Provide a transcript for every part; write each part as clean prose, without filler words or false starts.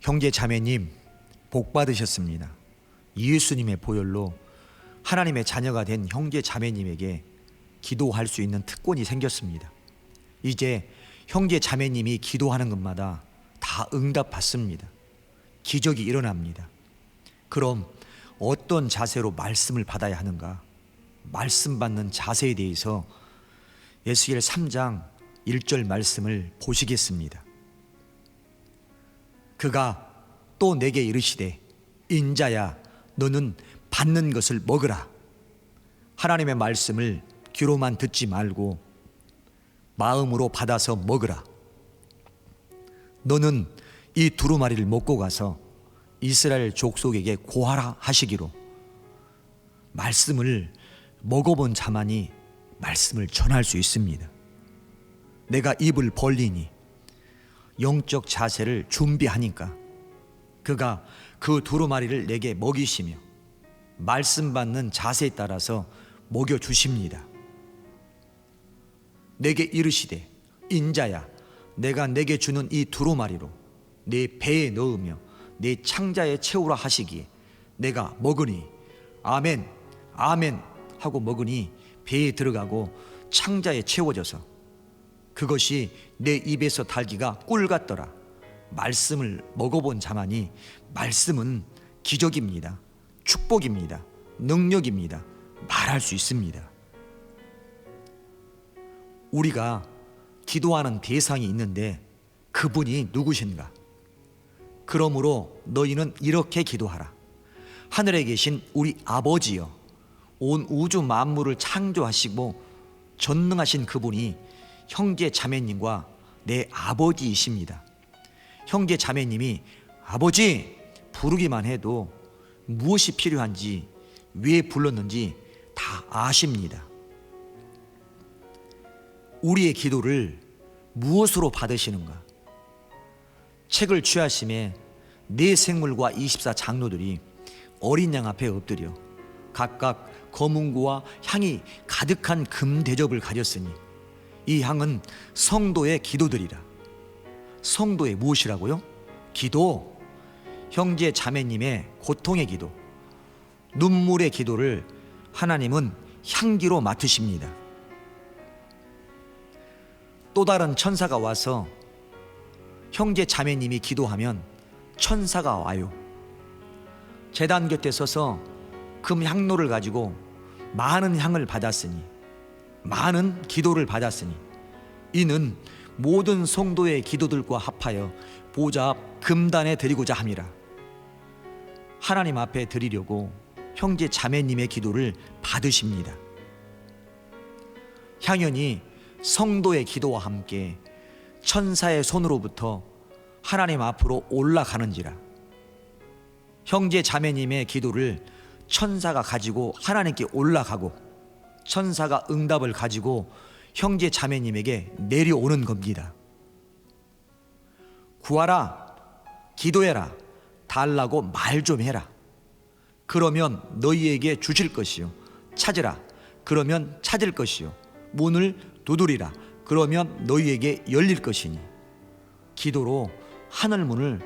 형제 자매님, 복 받으셨습니다. 예수님의 보혈로 하나님의 자녀가 된 형제 자매님에게 기도할 수 있는 특권이 생겼습니다. 이제 형제 자매님이 기도하는 것마다 다 응답받습니다. 기적이 일어납니다. 그럼 어떤 자세로 말씀을 받아야 하는가? 말씀 받는 자세에 대해서 에스겔 3장 1절 말씀을 보시겠습니다. 그가 또 내게 이르시되 인자야 너는 받는 것을 먹으라. 하나님의 말씀을 귀로만 듣지 말고 마음으로 받아서 먹으라. 너는 이 두루마리를 먹고 가서 이스라엘 족속에게 고하라 하시기로. 말씀을 먹어본 자만이 말씀을 전할 수 있습니다. 내가 입을 벌리니 영적 자세를 준비하니까 그가 그 두루마리를 내게 먹이시며 말씀 받는 자세에 따라서 먹여주십니다. 내게 이르시되 인자야 내가 내게 주는 이 두루마리로 내 배에 넣으며 내 창자에 채우라 하시기에 내가 먹으니 아멘 아멘 하고 먹으니 배에 들어가고 창자에 채워져서 그것이 내 입에서 달기가 꿀 같더라. 말씀을 먹어본 자만이 말씀은 기적입니다. 축복입니다. 능력입니다. 말할 수 있습니다. 우리가 기도하는 대상이 있는데 그분이 누구신가? 그러므로 너희는 이렇게 기도하라. 하늘에 계신 우리 아버지여, 온 우주 만물을 창조하시고 전능하신 그분이 형제 자매님과 내 아버지이십니다. 형제 자매님이 아버지 부르기만 해도 무엇이 필요한지 왜 불렀는지 다 아십니다. 우리의 기도를 무엇으로 받으시는가? 책을 취하심에 네 생물과 24 장로들이 어린 양 앞에 엎드려 각각 검은고와 향이 가득한 금 대접을 가졌으니 이 향은 성도의 기도들이라. 성도의 무엇이라고요? 기도. 형제 자매님의 고통의 기도, 눈물의 기도를 하나님은 향기로 맡으십니다. 또 다른 천사가 와서 형제 자매님이 기도하면 천사가 와요. 제단 곁에 서서 금 향로를 가지고 많은 향을 받았으니, 많은 기도를 받았으니 이는 모든 성도의 기도들과 합하여 보좌 앞 금단에 드리고자 함이라. 하나님 앞에 드리려고 형제 자매님의 기도를 받으십니다. 향연이 성도의 기도와 함께 천사의 손으로부터 하나님 앞으로 올라가는지라. 형제 자매님의 기도를 천사가 가지고 하나님께 올라가고 천사가 응답을 가지고 형제 자매님에게 내려오는 겁니다. 구하라, 기도해라, 달라고 말 좀 해라. 그러면 너희에게 주실 것이요. 찾으라, 그러면 찾을 것이요. 문을 두드리라, 그러면 너희에게 열릴 것이니. 기도로 하늘문을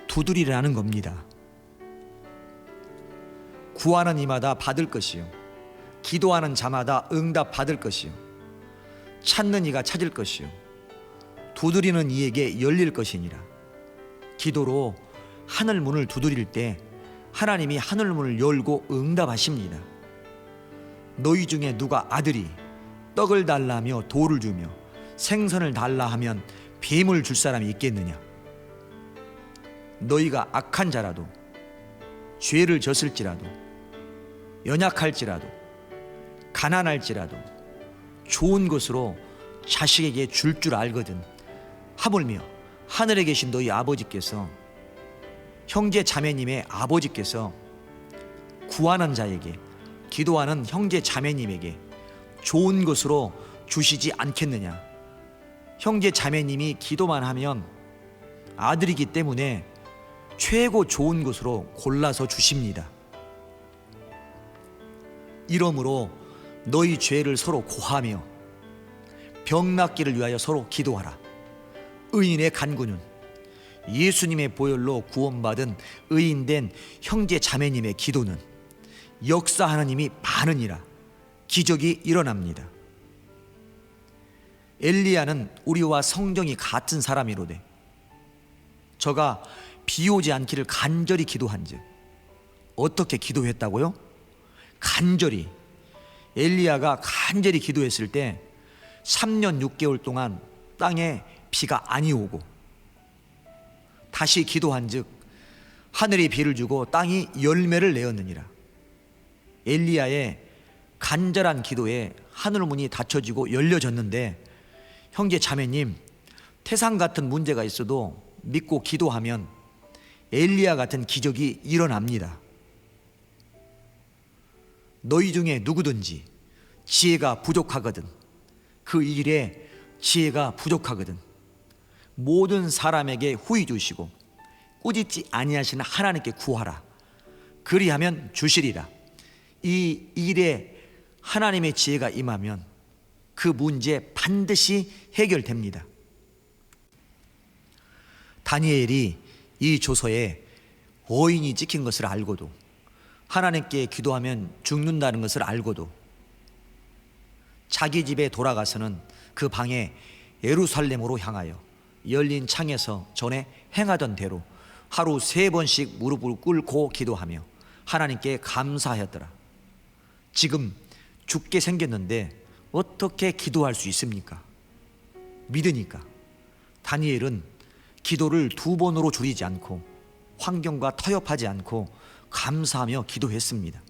두드리라는 겁니다. 구하는 이마다 받을 것이요. 기도하는 자마다 응답 받을 것이요. 찾는 이가 찾을 것이요. 두드리는 이에게 열릴 것이니라. 기도로 하늘문을 두드릴 때 하나님이 하늘문을 열고 응답하십니다. 너희 중에 누가 아들이 떡을 달라며 돌을 주며 생선을 달라 하면 뱀을 줄 사람이 있겠느냐? 너희가 악한 자라도 죄를 졌을지라도 연약할지라도 가난할지라도 좋은 것으로 자식에게 줄 줄 알거든. 하물며 하늘에 계신 너희 아버지께서, 형제 자매님의 아버지께서 구하는 자에게, 기도하는 형제 자매님에게 좋은 것으로 주시지 않겠느냐? 형제 자매님이 기도만 하면 아들이기 때문에 최고 좋은 것으로 골라서 주십니다. 이러므로 너희 죄를 서로 고하며 병 낫기를 위하여 서로 기도하라. 의인의 간구는 예수님의 보혈로 구원받은 의인된 형제 자매님의 기도는 역사하는 힘이 많으니라 기적이 일어납니다. 엘리야는 우리와 성정이 같은 사람이로되 저가 비 오지 않기를 간절히 기도한즉. 어떻게 기도했다고요? 간절히. 엘리야가 간절히 기도했을 때 3년 6개월 동안 땅에 비가 아니 오고, 다시 기도한즉 하늘이 비를 주고 땅이 열매를 내었느니라. 엘리야의 간절한 기도에 하늘문이 닫혀지고 열려졌는데, 형제 자매님, 태산 같은 문제가 있어도 믿고 기도하면 엘리야 같은 기적이 일어납니다. 너희 중에 누구든지 지혜가 부족하거든, 그 일에 지혜가 부족하거든 모든 사람에게 후히 주시고 꾸짖지 아니하시는 하나님께 구하라. 그리하면 주시리라. 이 일에 하나님의 지혜가 임하면 그 문제 반드시 해결됩니다. 다니엘이 이 조서에 어인이 찍힌 것을 알고도, 하나님께 기도하면 죽는다는 것을 알고도 자기 집에 돌아가서는 그 방에 예루살렘으로 향하여 열린 창에서 전에 행하던 대로 하루 3번씩 무릎을 꿇고 기도하며 하나님께 감사하였더라. 지금 죽게 생겼는데 어떻게 기도할 수 있습니까? 믿으니까. 다니엘은 기도를 2번으로 줄이지 않고 환경과 타협하지 않고 감사하며 기도했습니다.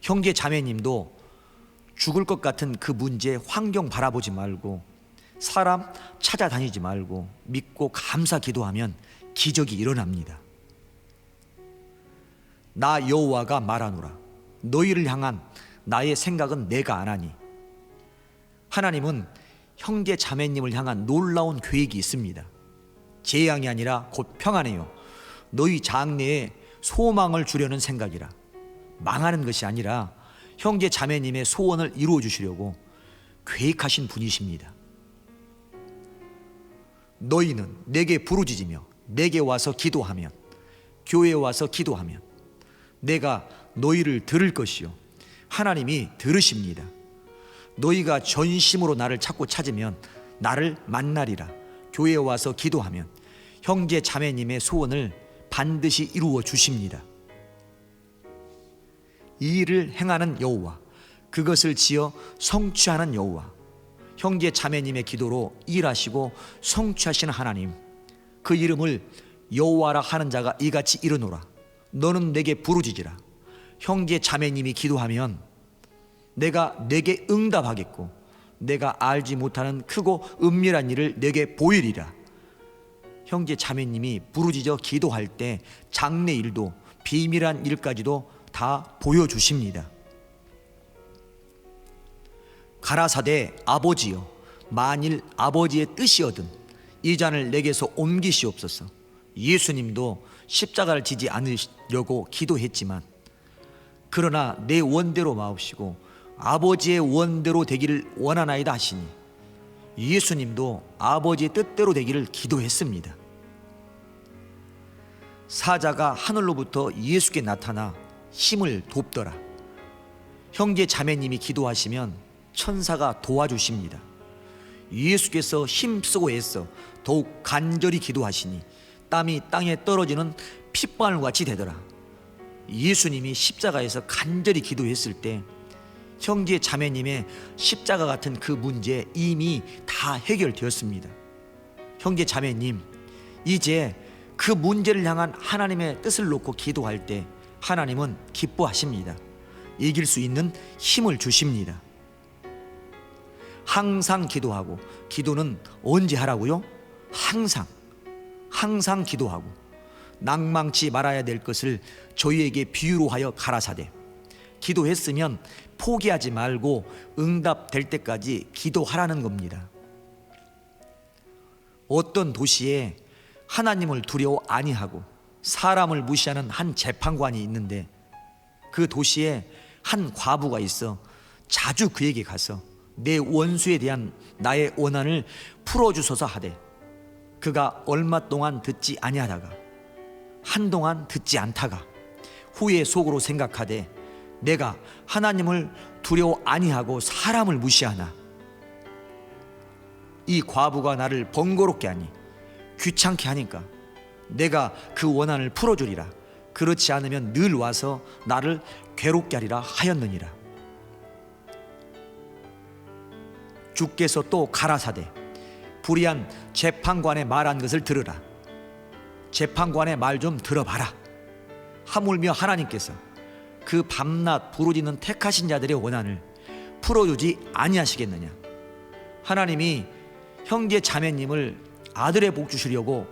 형제 자매님도 죽을 것 같은 그 문제, 환경 바라보지 말고 사람 찾아다니지 말고 믿고 감사 기도하면 기적이 일어납니다. 나 여호와가 말하노라. 너희를 향한 나의 생각은 내가 아나니. 하나님은 형제 자매님을 향한 놀라운 계획이 있습니다. 재앙이 아니라 곧 평안이요 너희 장래에 소망을 주려는 생각이라. 망하는 것이 아니라 형제 자매님의 소원을 이루어 주시려고 계획하신 분이십니다. 너희는 내게 부르짖으며 내게 와서 기도하면, 교회에 와서 기도하면 내가 너희를 들을 것이요 하나님이 들으십니다. 너희가 전심으로 나를 찾고 찾으면 나를 만나리라. 교회에 와서 기도하면 형제 자매님의 소원을 반드시 이루어 주십니다. 이 일을 행하는 여호와, 그것을 지어 성취하는 여호와, 형제 자매님의 기도로 일하시고 성취하시는 하나님, 그 이름을 여호와라 하는 자가 이같이 이르노라. 너는 내게 부르짖으라. 형제 자매님이 기도하면 내게 응답하겠고 내가 알지 못하는 크고 은밀한 일을 내게 보이리라. 형제 자매님이 부르짖어 기도할 때 장래 일도 비밀한 일까지도 다 보여주십니다. 가라사대 아버지여, 만일 아버지의 뜻이거든 이 잔을 내게서 옮기시옵소서. 예수님도 십자가를 지지 않으려고 기도했지만 그러나 내 원대로 마옵시고 아버지의 원대로 되기를 원하나이다 하시니 예수님도 아버지의 뜻대로 되기를 기도했습니다. 사자가 하늘로부터 예수께 나타나 힘을 돕더라. 형제 자매님이 기도하시면 천사가 도와주십니다. 예수께서 힘쓰고 애써 더욱 간절히 기도하시니 땀이 땅에 떨어지는 핏방울같이 되더라. 예수님이 십자가에서 간절히 기도했을 때 형제 자매님의 십자가 같은 그 문제 이미 다 해결되었습니다. 형제 자매님, 이제 그 문제를 향한 하나님의 뜻을 놓고 기도할 때 하나님은 기뻐하십니다. 이길 수 있는 힘을 주십니다. 항상 기도하고, 기도는 언제 하라고요? 항상 기도하고 낭망치 말아야 될 것을 저희에게 비유로 하여 가라사대. 기도했으면 포기하지 말고 응답될 때까지 기도하라는 겁니다. 어떤 도시에 하나님을 두려워 아니하고 사람을 무시하는 한 재판관이 있는데 그 도시에 한 과부가 있어 자주 그에게 가서 내 원수에 대한 나의 원한을 풀어주소서 하되 그가 얼마 동안 듣지 아니하다가 한동안 듣지 않다가 후에 속으로 생각하되 내가 하나님을 두려워 아니하고 사람을 무시하나 이 과부가 나를 번거롭게 하니 귀찮게 하니까 내가 그 원한을 풀어주리라. 그렇지 않으면 늘 와서 나를 괴롭게 하리라 하였느니라. 주께서 또 가라사대 불의한 재판관의 말한 것을 들으라. 재판관의 말 좀 들어봐라. 하물며 하나님께서 그 밤낮 부르짖는 택하신 자들의 원한을 풀어주지 아니하시겠느냐. 하나님이 형제 자매님을 아들의 복 주시려고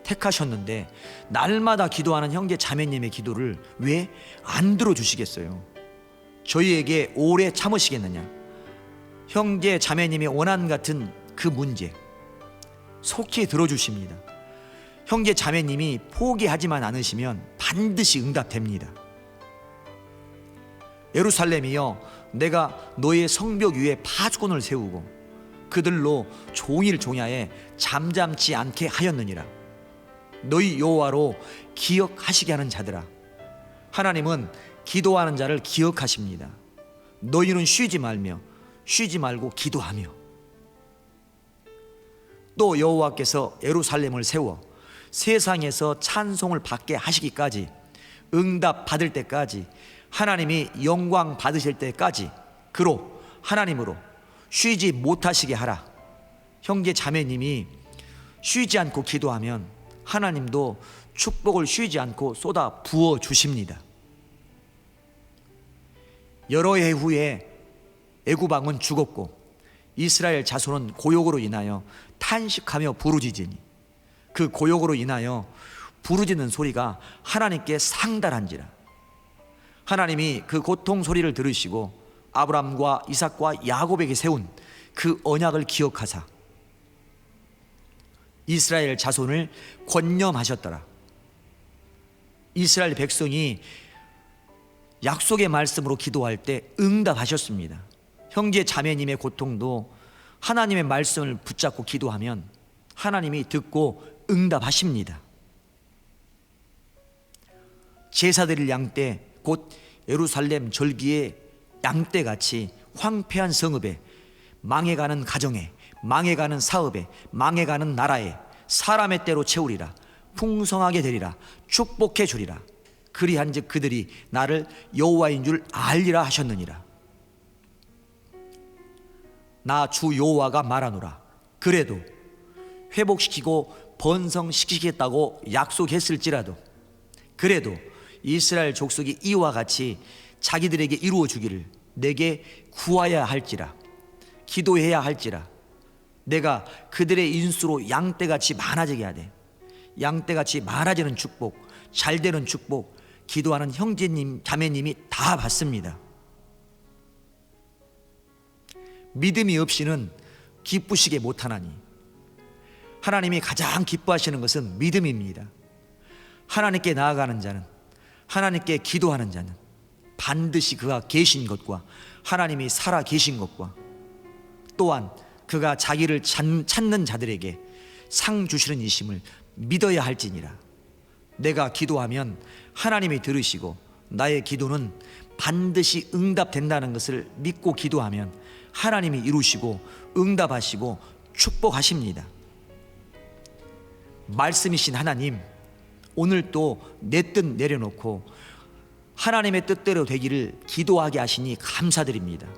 택하셨는데 날마다 기도하는 형제 자매님의 기도를 왜 안 들어주시겠어요? 저희에게 오래 참으시겠느냐. 형제 자매님의 원한 같은 그 문제 속히 들어주십니다. 형제 자매님이 포기하지만 않으시면 반드시 응답됩니다. 예루살렘이여, 내가 너의 성벽 위에 파수꾼을 세우고 그들로 종일 종야에 잠잠치 않게 하였느니라. 너희 여호와로 기억하시게 하는 자들아, 하나님은 기도하는 자를 기억하십니다. 너희는 쉬지 말고 기도하며. 또 여호와께서 예루살렘을 세워 세상에서 찬송을 받게 하시기까지, 응답 받을 때까지, 하나님이 영광 받으실 때까지 그로 하나님으로 쉬지 못하시게 하라. 형제 자매님이 쉬지 않고 기도하면 하나님도 축복을 쉬지 않고 쏟아 부어 주십니다. 여러 해 후에 애굽 왕은 죽었고 이스라엘 자손은 고욕으로 인하여 탄식하며 부르짖으니 그 고욕으로 인하여 부르짖는 소리가 하나님께 상달한지라. 하나님이 그 고통 소리를 들으시고 아브람과 이삭과 야곱에게 세운 그 언약을 기억하사 이스라엘 자손을 권념하셨더라. 이스라엘 백성이 약속의 말씀으로 기도할 때 응답하셨습니다. 형제 자매님의 고통도 하나님의 말씀을 붙잡고 기도하면 하나님이 듣고 응답하십니다. 제사 드릴 양떼 곧 예루살렘 절기의 양떼같이 황폐한 성읍에, 망해가는 가정에, 망해가는 사업에, 망해가는 나라에 사람의 때로 채우리라. 풍성하게 되리라. 축복해 주리라. 그리한즉 그들이 나를 여호와인 줄 알리라 하셨느니라. 나 주 여호와가 말하노라. 그래도 회복시키고 번성시키겠다고 약속했을지라도, 그래도 이스라엘 족속이 이와 같이 자기들에게 이루어 주기를 내게 구하여야 할지라, 기도해야 할지라, 내가 그들의 인수로 양떼같이 많아지게 하되, 양떼같이 많아지는 축복, 잘되는 축복 기도하는 형제님 자매님이 다 받습니다. 믿음이 없이는 기쁘시게 못하나니 하나님이 가장 기뻐하시는 것은 믿음입니다. 하나님께 나아가는 자는, 하나님께 기도하는 자는 반드시 그가 계신 것과 하나님이 살아 계신 것과 또한 그가 자기를 찾는 자들에게 상 주시는 이심을 믿어야 할지니라. 내가 기도하면 하나님이 들으시고 나의 기도는 반드시 응답된다는 것을 믿고 기도하면 하나님이 이루시고 응답하시고 축복하십니다. 말씀이신 하나님, 오늘 또 내 뜻 내려놓고 하나님의 뜻대로 되기를 기도하게 하시니 감사드립니다.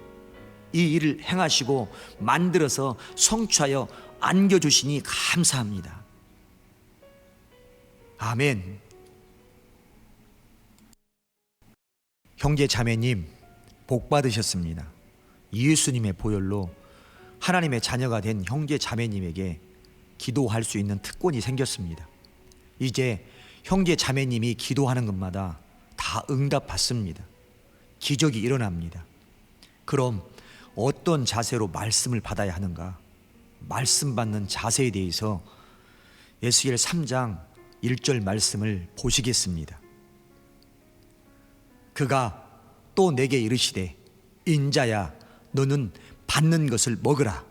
이 일을 행하시고 만들어서 성취하여 안겨주시니 감사합니다. 아멘. 형제 자매님, 복 받으셨습니다. 예수님의 보혈로 하나님의 자녀가 된 형제 자매님에게 기도할 수 있는 특권이 생겼습니다. 이제 형제 자매님이 기도하는 것마다 다 응답받습니다. 기적이 일어납니다. 그럼 어떤 자세로 말씀을 받아야 하는가? 말씀 받는 자세에 대해서 에스겔 3장 1절 말씀을 보시겠습니다. 그가 또 내게 이르시되 인자야, 너는 받는 것을 먹으라.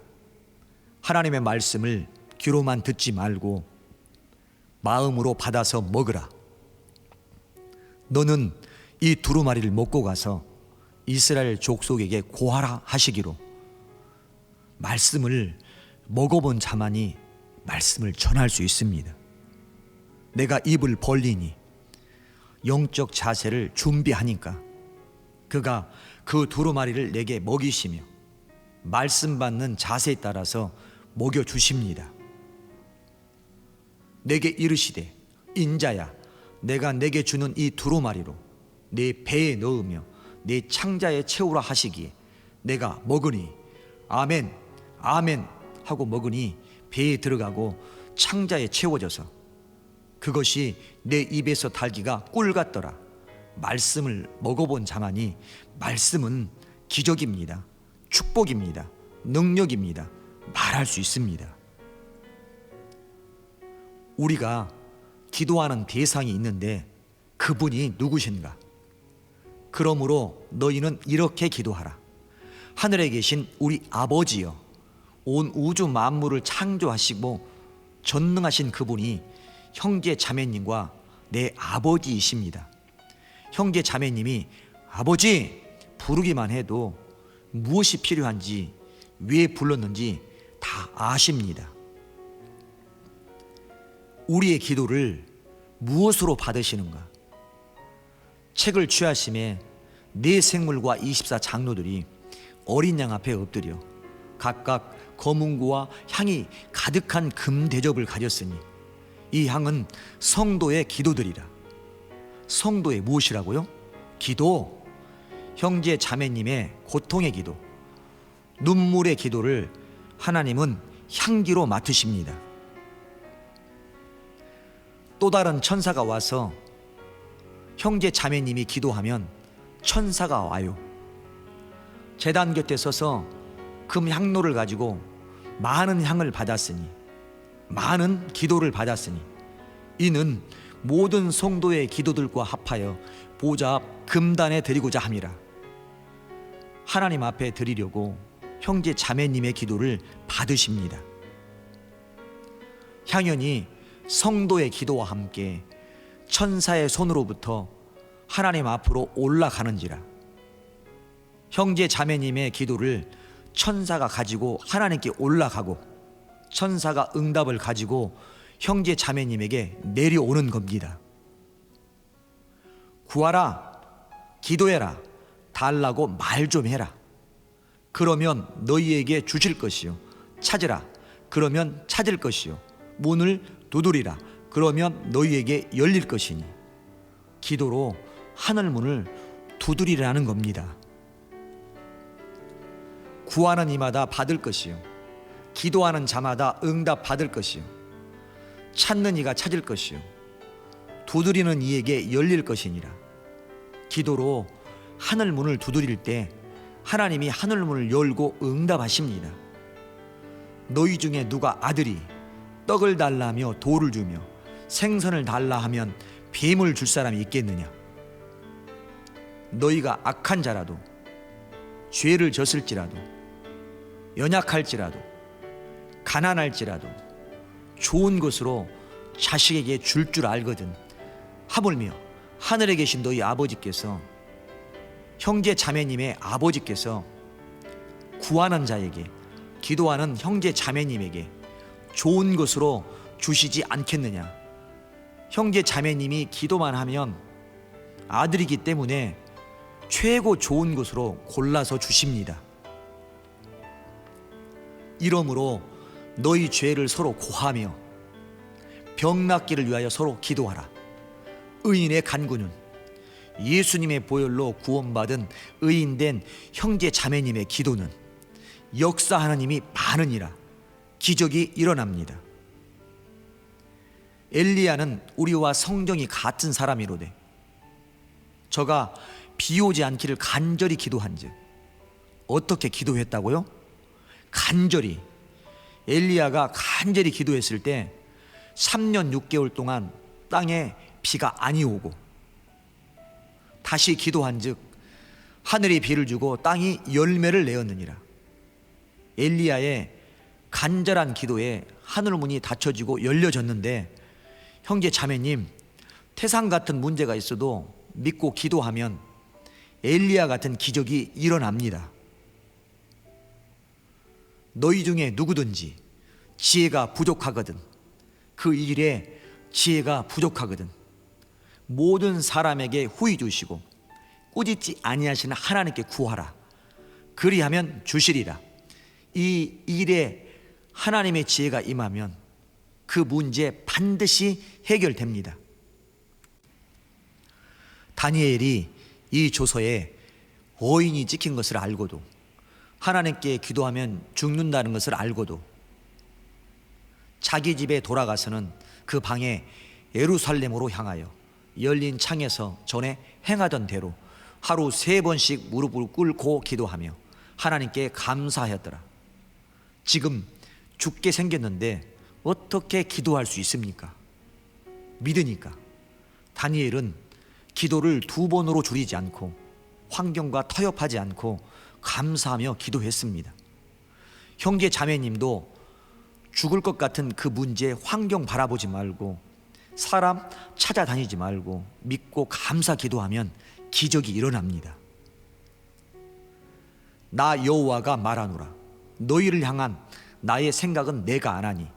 하나님의 말씀을 귀로만 듣지 말고 마음으로 받아서 먹으라. 너는 이 두루마리를 먹고 가서 이스라엘 족속에게 고하라 하시기로. 말씀을 먹어본 자만이 말씀을 전할 수 있습니다. 내가 입을 벌리니 영적 자세를 준비하니까 그가 그 두루마리를 내게 먹이시며 말씀 받는 자세에 따라서 먹여주십니다. 내게 이르시되 인자야, 내가 내게 주는 이 두루마리로 내 배에 넣으며 내 창자에 채우라 하시기에 내가 먹으니 아멘 아멘 하고 먹으니 배에 들어가고 창자에 채워져서 그것이 내 입에서 달기가 꿀 같더라. 말씀을 먹어본 자만이 말씀은 기적입니다. 축복입니다. 능력입니다. 말할 수 있습니다. 우리가 기도하는 대상이 있는데 그분이 누구신가? 그러므로 너희는 이렇게 기도하라. 하늘에 계신 우리 아버지여, 온 우주 만물을 창조하시고 전능하신 그분이 형제 자매님과 내 아버지이십니다. 형제 자매님이 아버지 부르기만 해도 무엇이 필요한지 왜 불렀는지 다 아십니다. 우리의 기도를 무엇으로 받으시는가? 책을 취하심에 네 생물과 24 장로들이 어린 양 앞에 엎드려 각각 검은고와 향이 가득한 금 대접을 가졌으니 이 향은 성도의 기도들이라. 성도의 무엇이라고요? 기도, 형제 자매님의 고통의 기도, 눈물의 기도를 하나님은 향기로 맡으십니다. 또 다른 천사가 와서 형제 자매님이 기도하면 천사가 와요. 제단 곁에 서서 금 향로를 가지고 많은 향을 받았으니, 많은 기도를 받았으니 이는 모든 성도의 기도들과 합하여 보좌 앞 금단에 드리고자 함이라. 하나님 앞에 드리려고 형제 자매님의 기도를 받으십니다. 향연이 성도의 기도와 함께 천사의 손으로부터 하나님 앞으로 올라가는지라. 형제 자매님의 기도를 천사가 가지고 하나님께 올라가고 천사가 응답을 가지고 형제 자매님에게 내려오는 겁니다. 구하라, 기도해라, 달라고 말 좀 해라. 그러면 너희에게 주실 것이요. 찾으라, 그러면 찾을 것이요. 문을 두드리라, 그러면 너희에게 열릴 것이니. 기도로 하늘 문을 두드리라는 겁니다. 구하는 이마다 받을 것이요, 기도하는 자마다 응답 받을 것이요, 찾는 이가 찾을 것이요, 두드리는 이에게 열릴 것이니라. 기도로 하늘 문을 두드릴 때 하나님이 하늘 문을 열고 응답하십니다. 너희 중에 누가 아들이 떡을 달라며 돌을 주며 생선을 달라 하면 뱀을 줄 사람이 있겠느냐? 너희가 악한 자라도, 죄를 졌을지라도, 연약할지라도, 가난할지라도 좋은 것으로 자식에게 줄 줄 알거든. 하물며 하늘에 계신 너희 아버지께서, 형제 자매님의 아버지께서 구하는 자에게, 기도하는 형제 자매님에게 좋은 것으로 주시지 않겠느냐? 형제 자매님이 기도만 하면 아들이기 때문에 최고 좋은 것으로 골라서 주십니다. 이러므로 너희 죄를 서로 고하며 병 낫기를 위하여 서로 기도하라. 의인의 간구는, 예수님의 보혈로 구원받은 의인된 형제 자매님의 기도는 역사하는 힘이 많으니라. 기적이 일어납니다. 엘리야는 우리와 성정이 같은 사람이로되 저가 비 오지 않기를 간절히 기도한즉. 어떻게 기도했다고요? 간절히. 엘리야가 간절히 기도했을 때 3년 6개월 동안 땅에 비가 아니 오고, 다시 기도한즉 하늘이 비를 주고 땅이 열매를 내었느니라. 엘리야의 간절한 기도에 하늘문이 닫혀지고 열려졌는데, 형제 자매님, 태산 같은 문제가 있어도 믿고 기도하면 엘리야 같은 기적이 일어납니다. 너희 중에 누구든지 지혜가 부족하거든, 그 일에 지혜가 부족하거든 모든 사람에게 후히 주시고 꾸짖지 아니하시는 하나님께 구하라. 그리하면 주시리라. 이 일에 하나님의 지혜가 임하면 그 문제 반드시 해결됩니다. 다니엘이 이 조서에 어인이 찍힌 것을 알고도, 하나님께 기도하면 죽는다는 것을 알고도 자기 집에 돌아가서는 그 방에 예루살렘으로 향하여 열린 창에서 전에 행하던 대로 하루 3번씩 무릎을 꿇고 기도하며 하나님께 감사하였더라. 지금 죽게 생겼는데 어떻게 기도할 수 있습니까? 믿으니까. 다니엘은 기도를 2번으로 줄이지 않고 환경과 타협하지 않고 감사하며 기도했습니다. 형제 자매님도 죽을 것 같은 그 문제, 환경 바라보지 말고 사람 찾아다니지 말고 믿고 감사 기도하면 기적이 일어납니다. 나 여호와가 말하노라. 너희를 향한 나의 생각은 내가 아나니.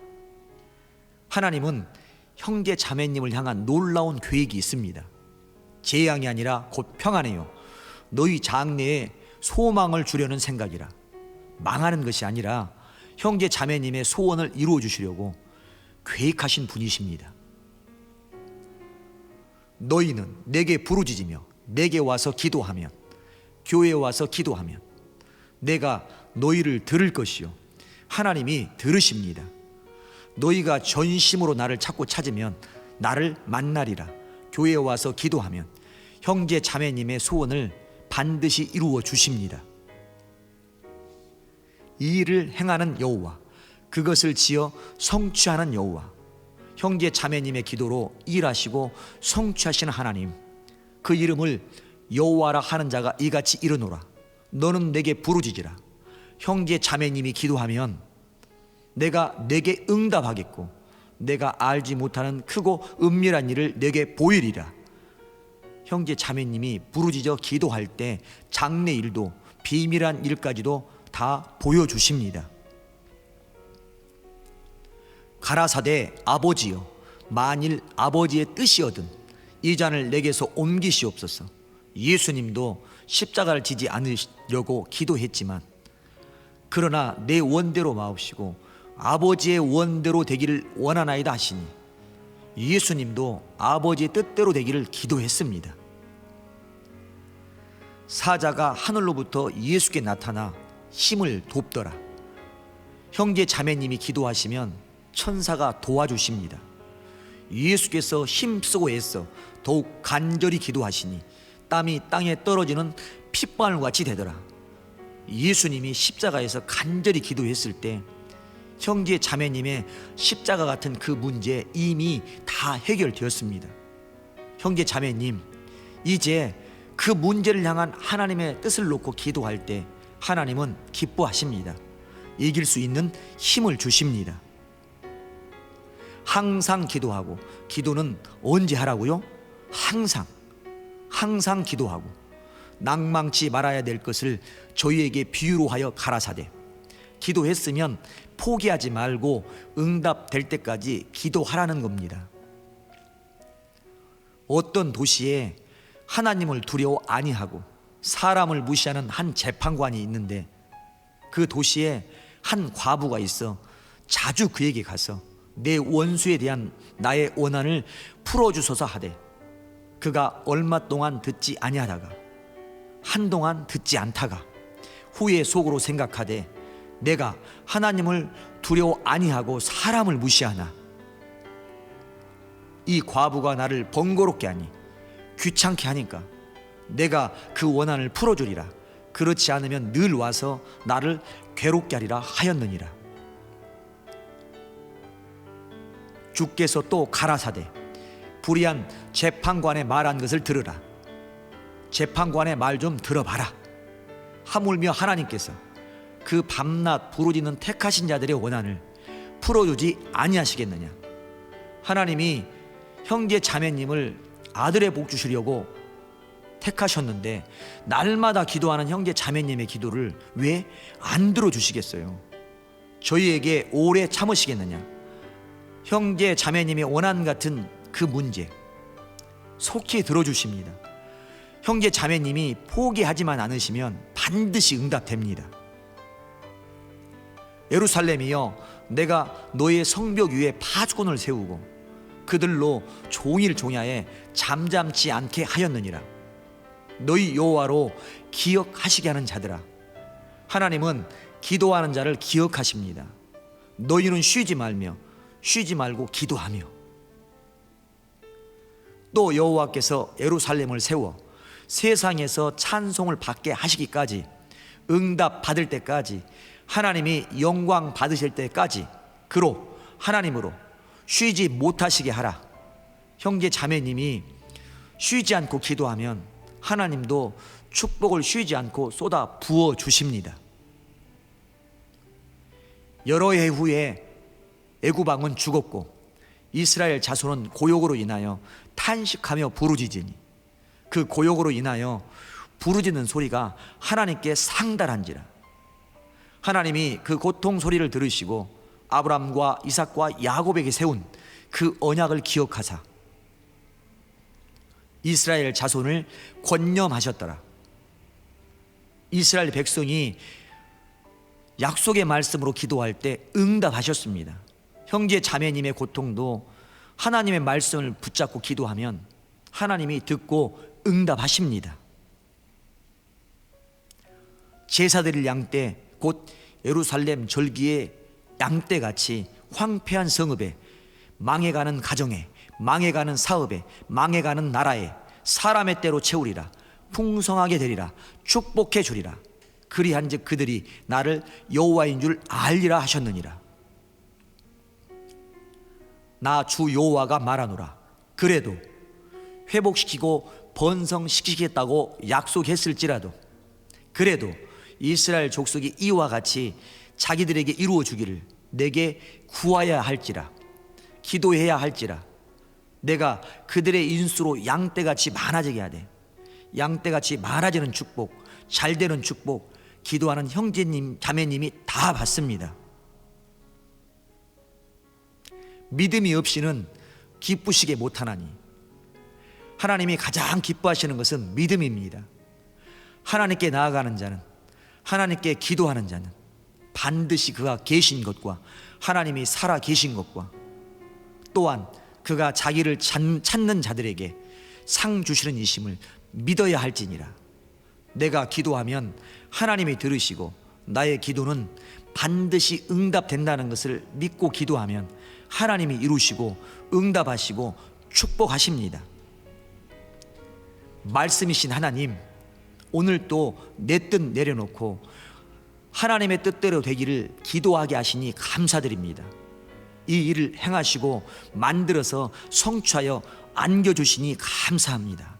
하나님은 형제 자매님을 향한 놀라운 계획이 있습니다. 재앙이 아니라 곧 평안이요 너희 장래에 소망을 주려는 생각이라. 망하는 것이 아니라 형제 자매님의 소원을 이루어 주시려고 계획하신 분이십니다. 너희는 내게 부르짖으며 내게 와서 기도하면, 교회에 와서 기도하면 내가 너희를 들을 것이요 하나님이 들으십니다. 너희가 전심으로 나를 찾고 찾으면 나를 만나리라. 교회에 와서 기도하면 형제 자매님의 소원을 반드시 이루어 주십니다. 이 일을 행하는 여호와, 그것을 지어 성취하는 여호와, 형제 자매님의 기도로 일하시고 성취하시는 하나님, 그 이름을 여호와라 하는 자가 이같이 이르노라. 너는 내게 부르짖으라. 형제 자매님이 기도하면 내가 내게 응답하겠고 내가 알지 못하는 크고 은밀한 일을 내게 보이리라. 형제 자매님이 부르짖어 기도할 때 장래 일도 비밀한 일까지도 다 보여주십니다. 가라사대 아버지여, 만일 아버지의 뜻이거든 이 잔을 내게서 옮기시옵소서. 예수님도 십자가를 지지 않으려고 기도했지만 그러나 내 원대로 마옵시고 아버지의 원대로 되기를 원하나이다 하시니 예수님도 아버지의 뜻대로 되기를 기도했습니다. 사자가 하늘로부터 예수께 나타나 힘을 돕더라. 형제 자매님이 기도하시면 천사가 도와주십니다. 예수께서 힘쓰고 애써 더욱 간절히 기도하시니 땀이 땅에 떨어지는 핏방울같이 되더라. 예수님이 십자가에서 간절히 기도했을 때 형제 자매님의 십자가 같은 그 문제 이미 다 해결되었습니다. 형제 자매님, 이제 그 문제를 향한 하나님의 뜻을 놓고 기도할 때 하나님은 기뻐하십니다. 이길 수 있는 힘을 주십니다. 항상 기도하고, 기도는 언제 하라고요? 항상 기도하고 낭망치 말아야 될 것을 저희에게 비유로 하여 가라사대 기도했으면 포기하지 말고 응답될 때까지 기도하라는 겁니다. 어떤 도시에 하나님을 두려워 아니하고 사람을 무시하는 한 재판관이 있는데 그 도시에 한 과부가 있어 자주 그에게 가서 내 원수에 대한 나의 원한을 풀어주소서 하되 그가 얼마 동안 듣지 아니하다가 한동안 듣지 않다가 후에 속으로 생각하되 내가 하나님을 두려워 아니하고 사람을 무시하나 이 과부가 나를 번거롭게 하니 귀찮게 하니까 내가 그 원한을 풀어주리라. 그렇지 않으면 늘 와서 나를 괴롭게 하리라 하였느니라. 주께서 또 가라사대 불의한 재판관의 말한 것을 들으라. 재판관의 말 좀 들어봐라. 하물며 하나님께서 그 밤낮 부르짖는 택하신 자들의 원한을 풀어주지 아니하시겠느냐. 하나님이 형제 자매님을 아들의 복 주시려고 택하셨는데 날마다 기도하는 형제 자매님의 기도를 왜 안 들어주시겠어요? 저희에게 오래 참으시겠느냐. 형제 자매님의 원한 같은 그 문제 속히 들어주십니다. 형제 자매님이 포기하지만 않으시면 반드시 응답됩니다. 예루살렘이여, 내가 너의 성벽 위에 파수꾼을 세우고 그들로 종일 종야에 잠잠치 않게 하였느니라. 너희 여호와로 기억하시게 하는 자들아, 하나님은 기도하는 자를 기억하십니다. 너희는 쉬지 말고 기도하며. 또 여호와께서 예루살렘을 세워 세상에서 찬송을 받게 하시기까지, 응답 받을 때까지, 하나님이 영광 받으실 때까지 그로 하나님으로 쉬지 못하시게 하라. 형제 자매님이 쉬지 않고 기도하면 하나님도 축복을 쉬지 않고 쏟아 부어 주십니다. 여러 해 후에 애굽 왕은 죽었고 이스라엘 자손은 고욕으로 인하여 탄식하며 부르짖으니 그 고욕으로 인하여 부르짖는 소리가 하나님께 상달한지라. 하나님이 그 고통 소리를 들으시고 아브람과 이삭과 야곱에게 세운 그 언약을 기억하사 이스라엘 자손을 권념하셨더라. 이스라엘 백성이 약속의 말씀으로 기도할 때 응답하셨습니다. 형제 자매님의 고통도 하나님의 말씀을 붙잡고 기도하면 하나님이 듣고 응답하십니다. 제사 드릴 양떼 곧 예루살렘 절기의 양떼같이 황폐한 성읍에, 망해가는 가정에, 망해가는 사업에, 망해가는 나라에 사람의 때로 채우리라. 풍성하게 되리라. 축복해 주리라. 그리한즉 그들이 나를 여호와인 줄 알리라 하셨느니라. 나 주 여호와가 말하노라. 그래도 회복시키고 번성시키겠다고 약속했을지라도, 그래도 이스라엘 족속이 이와 같이 자기들에게 이루어 주기를 내게 구하여야 할지라, 기도해야 할지라, 내가 그들의 인수로 양떼같이 많아지게 하되, 양떼같이 많아지는 축복, 잘되는 축복 기도하는 형제님 자매님이 다 받습니다. 믿음이 없이는 기쁘시게 못하나니 하나님이 가장 기뻐하시는 것은 믿음입니다. 하나님께 나아가는 자는, 하나님께 기도하는 자는 반드시 그가 계신 것과 하나님이 살아 계신 것과 또한 그가 자기를 찾는 자들에게 상 주시는 이심을 믿어야 할지니라. 내가 기도하면 하나님이 들으시고 나의 기도는 반드시 응답된다는 것을 믿고 기도하면 하나님이 이루시고 응답하시고 축복하십니다. 말씀이신 하나님, 오늘 또 내 뜻 내려놓고 하나님의 뜻대로 되기를 기도하게 하시니 감사드립니다. 이 일을 행하시고 만들어서 성취하여 안겨주시니 감사합니다.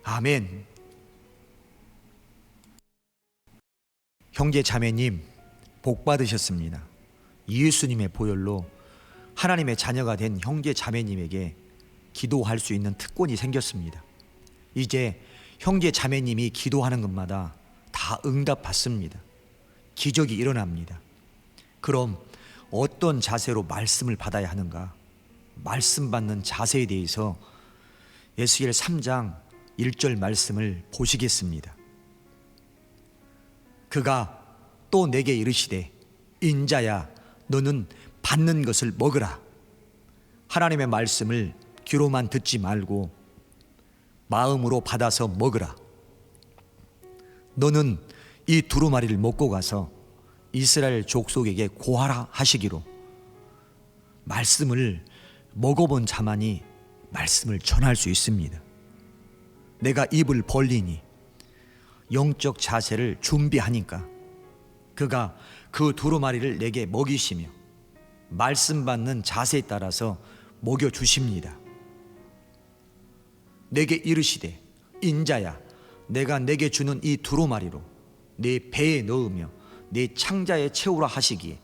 아멘. 형제 자매님, 복 받으셨습니다. 예수님의 보혈로 하나님의 자녀가 된 형제 자매님에게 기도할 수 있는 특권이 생겼습니다. 이제 형제 자매님이 기도하는 것마다 다 응답받습니다. 기적이 일어납니다. 그럼 어떤 자세로 말씀을 받아야 하는가? 말씀 받는 자세에 대해서 에스겔 3장 1절 말씀을 보시겠습니다. 그가 또 내게 이르시되, 인자야, 너는 받는 것을 먹으라. 하나님의 말씀을 귀로만 듣지 말고 마음으로 받아서 먹으라. 너는 이 두루마리를 먹고 가서 이스라엘 족속에게 고하라 하시기로. 말씀을 먹어본 자만이 말씀을 전할 수 있습니다. 내가 입을 벌리니 영적 자세를 준비하니까 그가 그 두루마리를 내게 먹이시며 말씀 받는 자세에 따라서 먹여주십니다. 내게 이르시되, 인자야, 내가 내게 주는 이 두루마리로 내 배에 넣으며 내 창자에 채우라 하시기에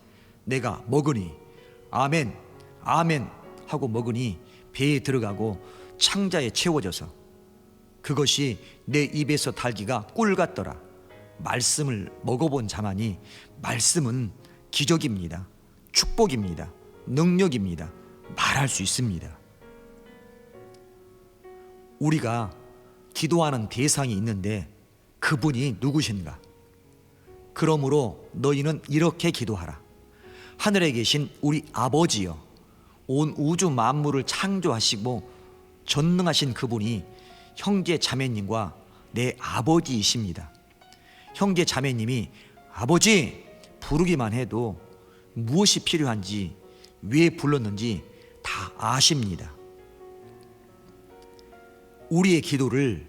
내가 먹으니 아멘 아멘 하고 먹으니 배에 들어가고 창자에 채워져서 그것이 내 입에서 달기가 꿀 같더라. 말씀을 먹어본 자만이 말씀은 기적입니다. 축복입니다. 능력입니다. 말할 수 있습니다. 우리가 기도하는 대상이 있는데 그분이 누구신가? 그러므로 너희는 이렇게 기도하라. 하늘에 계신 우리 아버지여, 온 우주 만물을 창조하시고 전능하신 그분이 형제 자매님과 내 아버지이십니다. 형제 자매님이 아버지 부르기만 해도 무엇이 필요한지 왜 불렀는지 다 아십니다. 우리의 기도를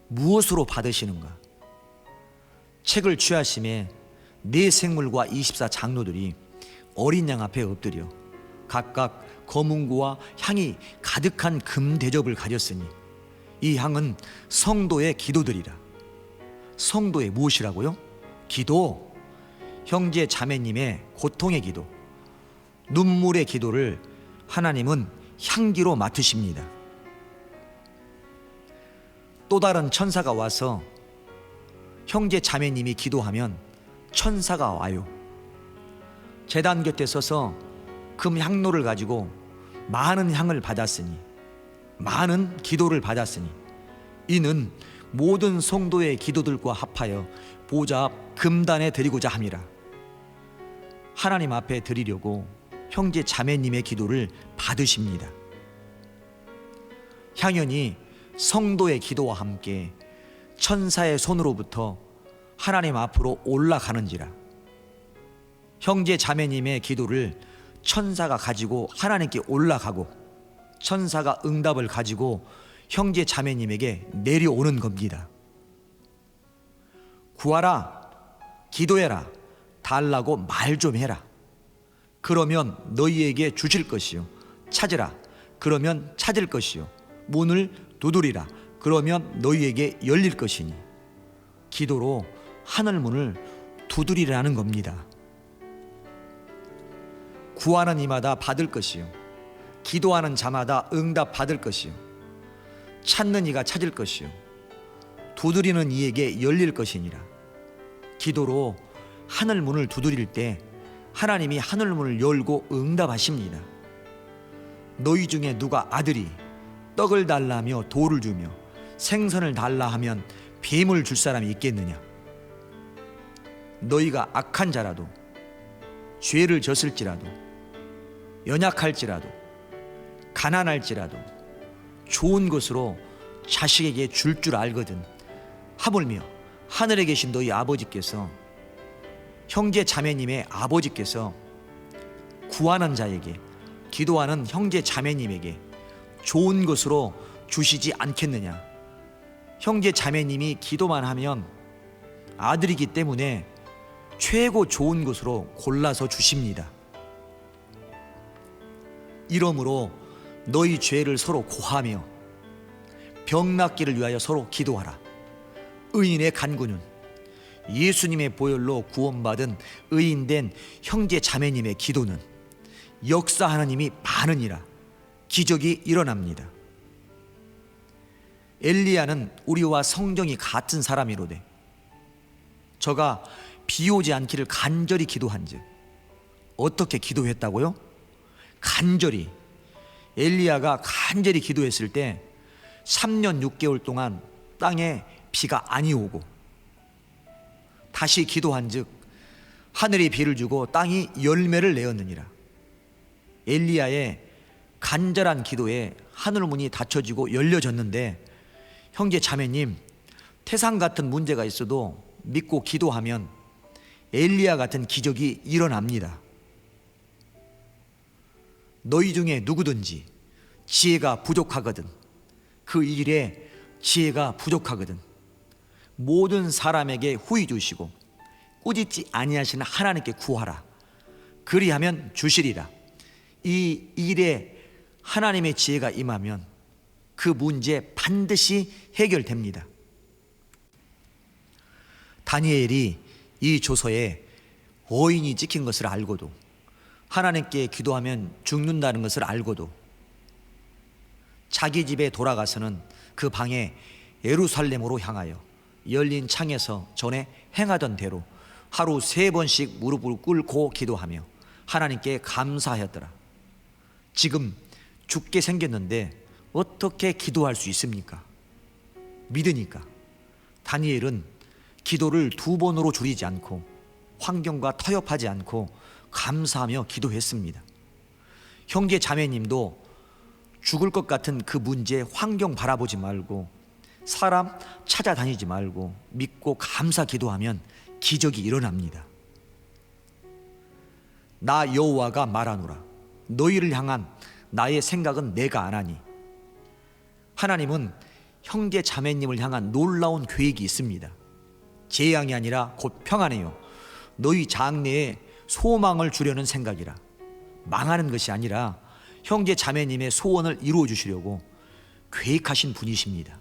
무엇으로 받으시는가? 책을 취하심에 네 생물과 24 장로들이 어린 양 앞에 엎드려 각각 검은고와 향이 가득한 금 대접을 가졌으니 이 향은 성도의 기도들이라. 성도의 무엇이라고요? 기도, 형제 자매님의 고통의 기도, 눈물의 기도를 하나님은 향기로 맡으십니다. 또 다른 천사가 와서 형제 자매님이 기도하면 천사가 와요. 제단 곁에 서서 금 향로를 가지고 많은 향을 받았으니, 많은 기도를 받았으니 이는 모든 성도의 기도들과 합하여 보좌 앞 금단에 드리고자 함이라. 하나님 앞에 드리려고 형제 자매님의 기도를 받으십니다. 향연이 성도의 기도와 함께 천사의 손으로부터 하나님 앞으로 올라가는지라. 형제 자매님의 기도를 천사가 가지고 하나님께 올라가고 천사가 응답을 가지고 형제 자매님에게 내려오는 겁니다. 구하라, 기도해라, 달라고 말 좀 해라. 그러면 너희에게 주실 것이요. 찾으라, 그러면 찾을 것이요. 문을 두드리라, 그러면 너희에게 열릴 것이니. 기도로 하늘 문을 두드리라는 겁니다. 구하는 이마다 받을 것이요, 기도하는 자마다 응답 받을 것이요, 찾는 이가 찾을 것이요, 두드리는 이에게 열릴 것이니라. 기도로 하늘 문을 두드릴 때 하나님이 하늘 문을 열고 응답하십니다. 너희 중에 누가 아들이 떡을 달라며 돌을 주며 생선을 달라 하면 뱀을 줄 사람이 있겠느냐? 너희가 악한 자라도, 죄를 졌을지라도, 연약할지라도, 가난할지라도 좋은 것으로 자식에게 줄 줄 알거든. 하물며 하늘에 계신 너희 아버지께서, 형제 자매님의 아버지께서 구하는 자에게, 기도하는 형제 자매님에게 좋은 것으로 주시지 않겠느냐? 형제 자매님이 기도만 하면 아들이기 때문에 최고 좋은 것으로 골라서 주십니다. 이러므로 너희 죄를 서로 고하며 병 낫기를 위하여 서로 기도하라. 의인의 간구는, 예수님의 보혈로 구원받은 의인된 형제 자매님의 기도는 역사하는 힘이 많으니라. 기적이 일어납니다. 엘리야는 우리와 성정이 같은 사람이로되 저가 비 오지 않기를 간절히 기도한즉. 어떻게 기도했다고요? 간절히. 엘리야가 간절히 기도했을 때 3년 6개월 동안 땅에 비가 아니 오고, 다시 기도한즉 하늘이 비를 주고 땅이 열매를 내었느니라. 엘리야의 간절한 기도에 하늘 문이 닫혀지고 열려졌는데, 형제 자매님, 태산 같은 문제가 있어도 믿고 기도하면 엘리야 같은 기적이 일어납니다. 너희 중에 누구든지 지혜가 부족하거든, 그 일에 지혜가 부족하거든 모든 사람에게 후히 주시고 꾸짖지 아니하시는 하나님께 구하라. 그리하면 주시리라. 이 일에 하나님의 지혜가 임하면 그 문제 반드시 해결됩니다. 다니엘이 이 조서에 어인이 찍힌 것을 알고도, 하나님께 기도하면 죽는다는 것을 알고도 자기 집에 돌아가서는 그 방에 예루살렘으로 향하여 열린 창에서 전에 행하던 대로 하루 3번씩 무릎을 꿇고 기도하며 하나님께 감사하였더라. 지금 죽게 생겼는데 어떻게 기도할 수 있습니까? 믿으니까 다니엘은 기도를 2번으로 줄이지 않고 환경과 타협하지 않고 감사하며 기도했습니다. 형제 자매님도 죽을 것 같은 그 문제, 환경 바라보지 말고 사람 찾아다니지 말고 믿고 감사 기도하면 기적이 일어납니다. 나 여호와가 말하노라. 너희를 향한 나의 생각은 내가 안 하니. 하나님은 형제 자매님을 향한 놀라운 계획이 있습니다. 재앙이 아니라 곧 평안이요 너희 장래에 소망을 주려는 생각이라. 망하는 것이 아니라 형제 자매님의 소원을 이루어 주시려고 계획하신 분이십니다.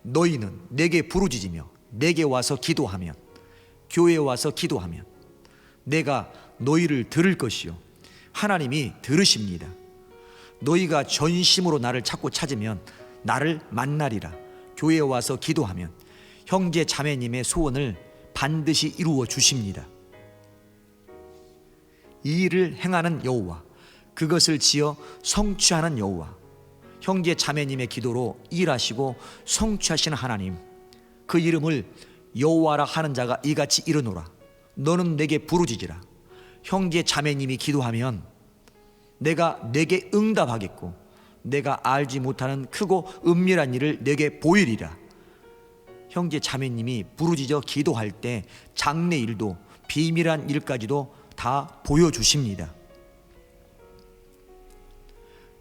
너희는 내게 부르짖으며 내게 와서 기도하면, 교회에 와서 기도하면 내가 너희를 들을 것이요 하나님이 들으십니다. 너희가 전심으로 나를 찾고 찾으면 나를 만나리라. 교회에 와서 기도하면 형제 자매님의 소원을 반드시 이루어 주십니다. 이 일을 행하는 여호와, 그것을 지어 성취하는 여호와, 형제 자매님의 기도로 일하시고 성취하시는 하나님, 그 이름을 여호와라 하는 자가 이같이 이르노라. 너는 내게 부르짖으라. 형제 자매님이 기도하면 내가 내게 응답하겠고 내가 알지 못하는 크고 은밀한 일을 내게 보이리라. 형제 자매님이 부르짖어 기도할 때 장래 일도 비밀한 일까지도 다 보여주십니다.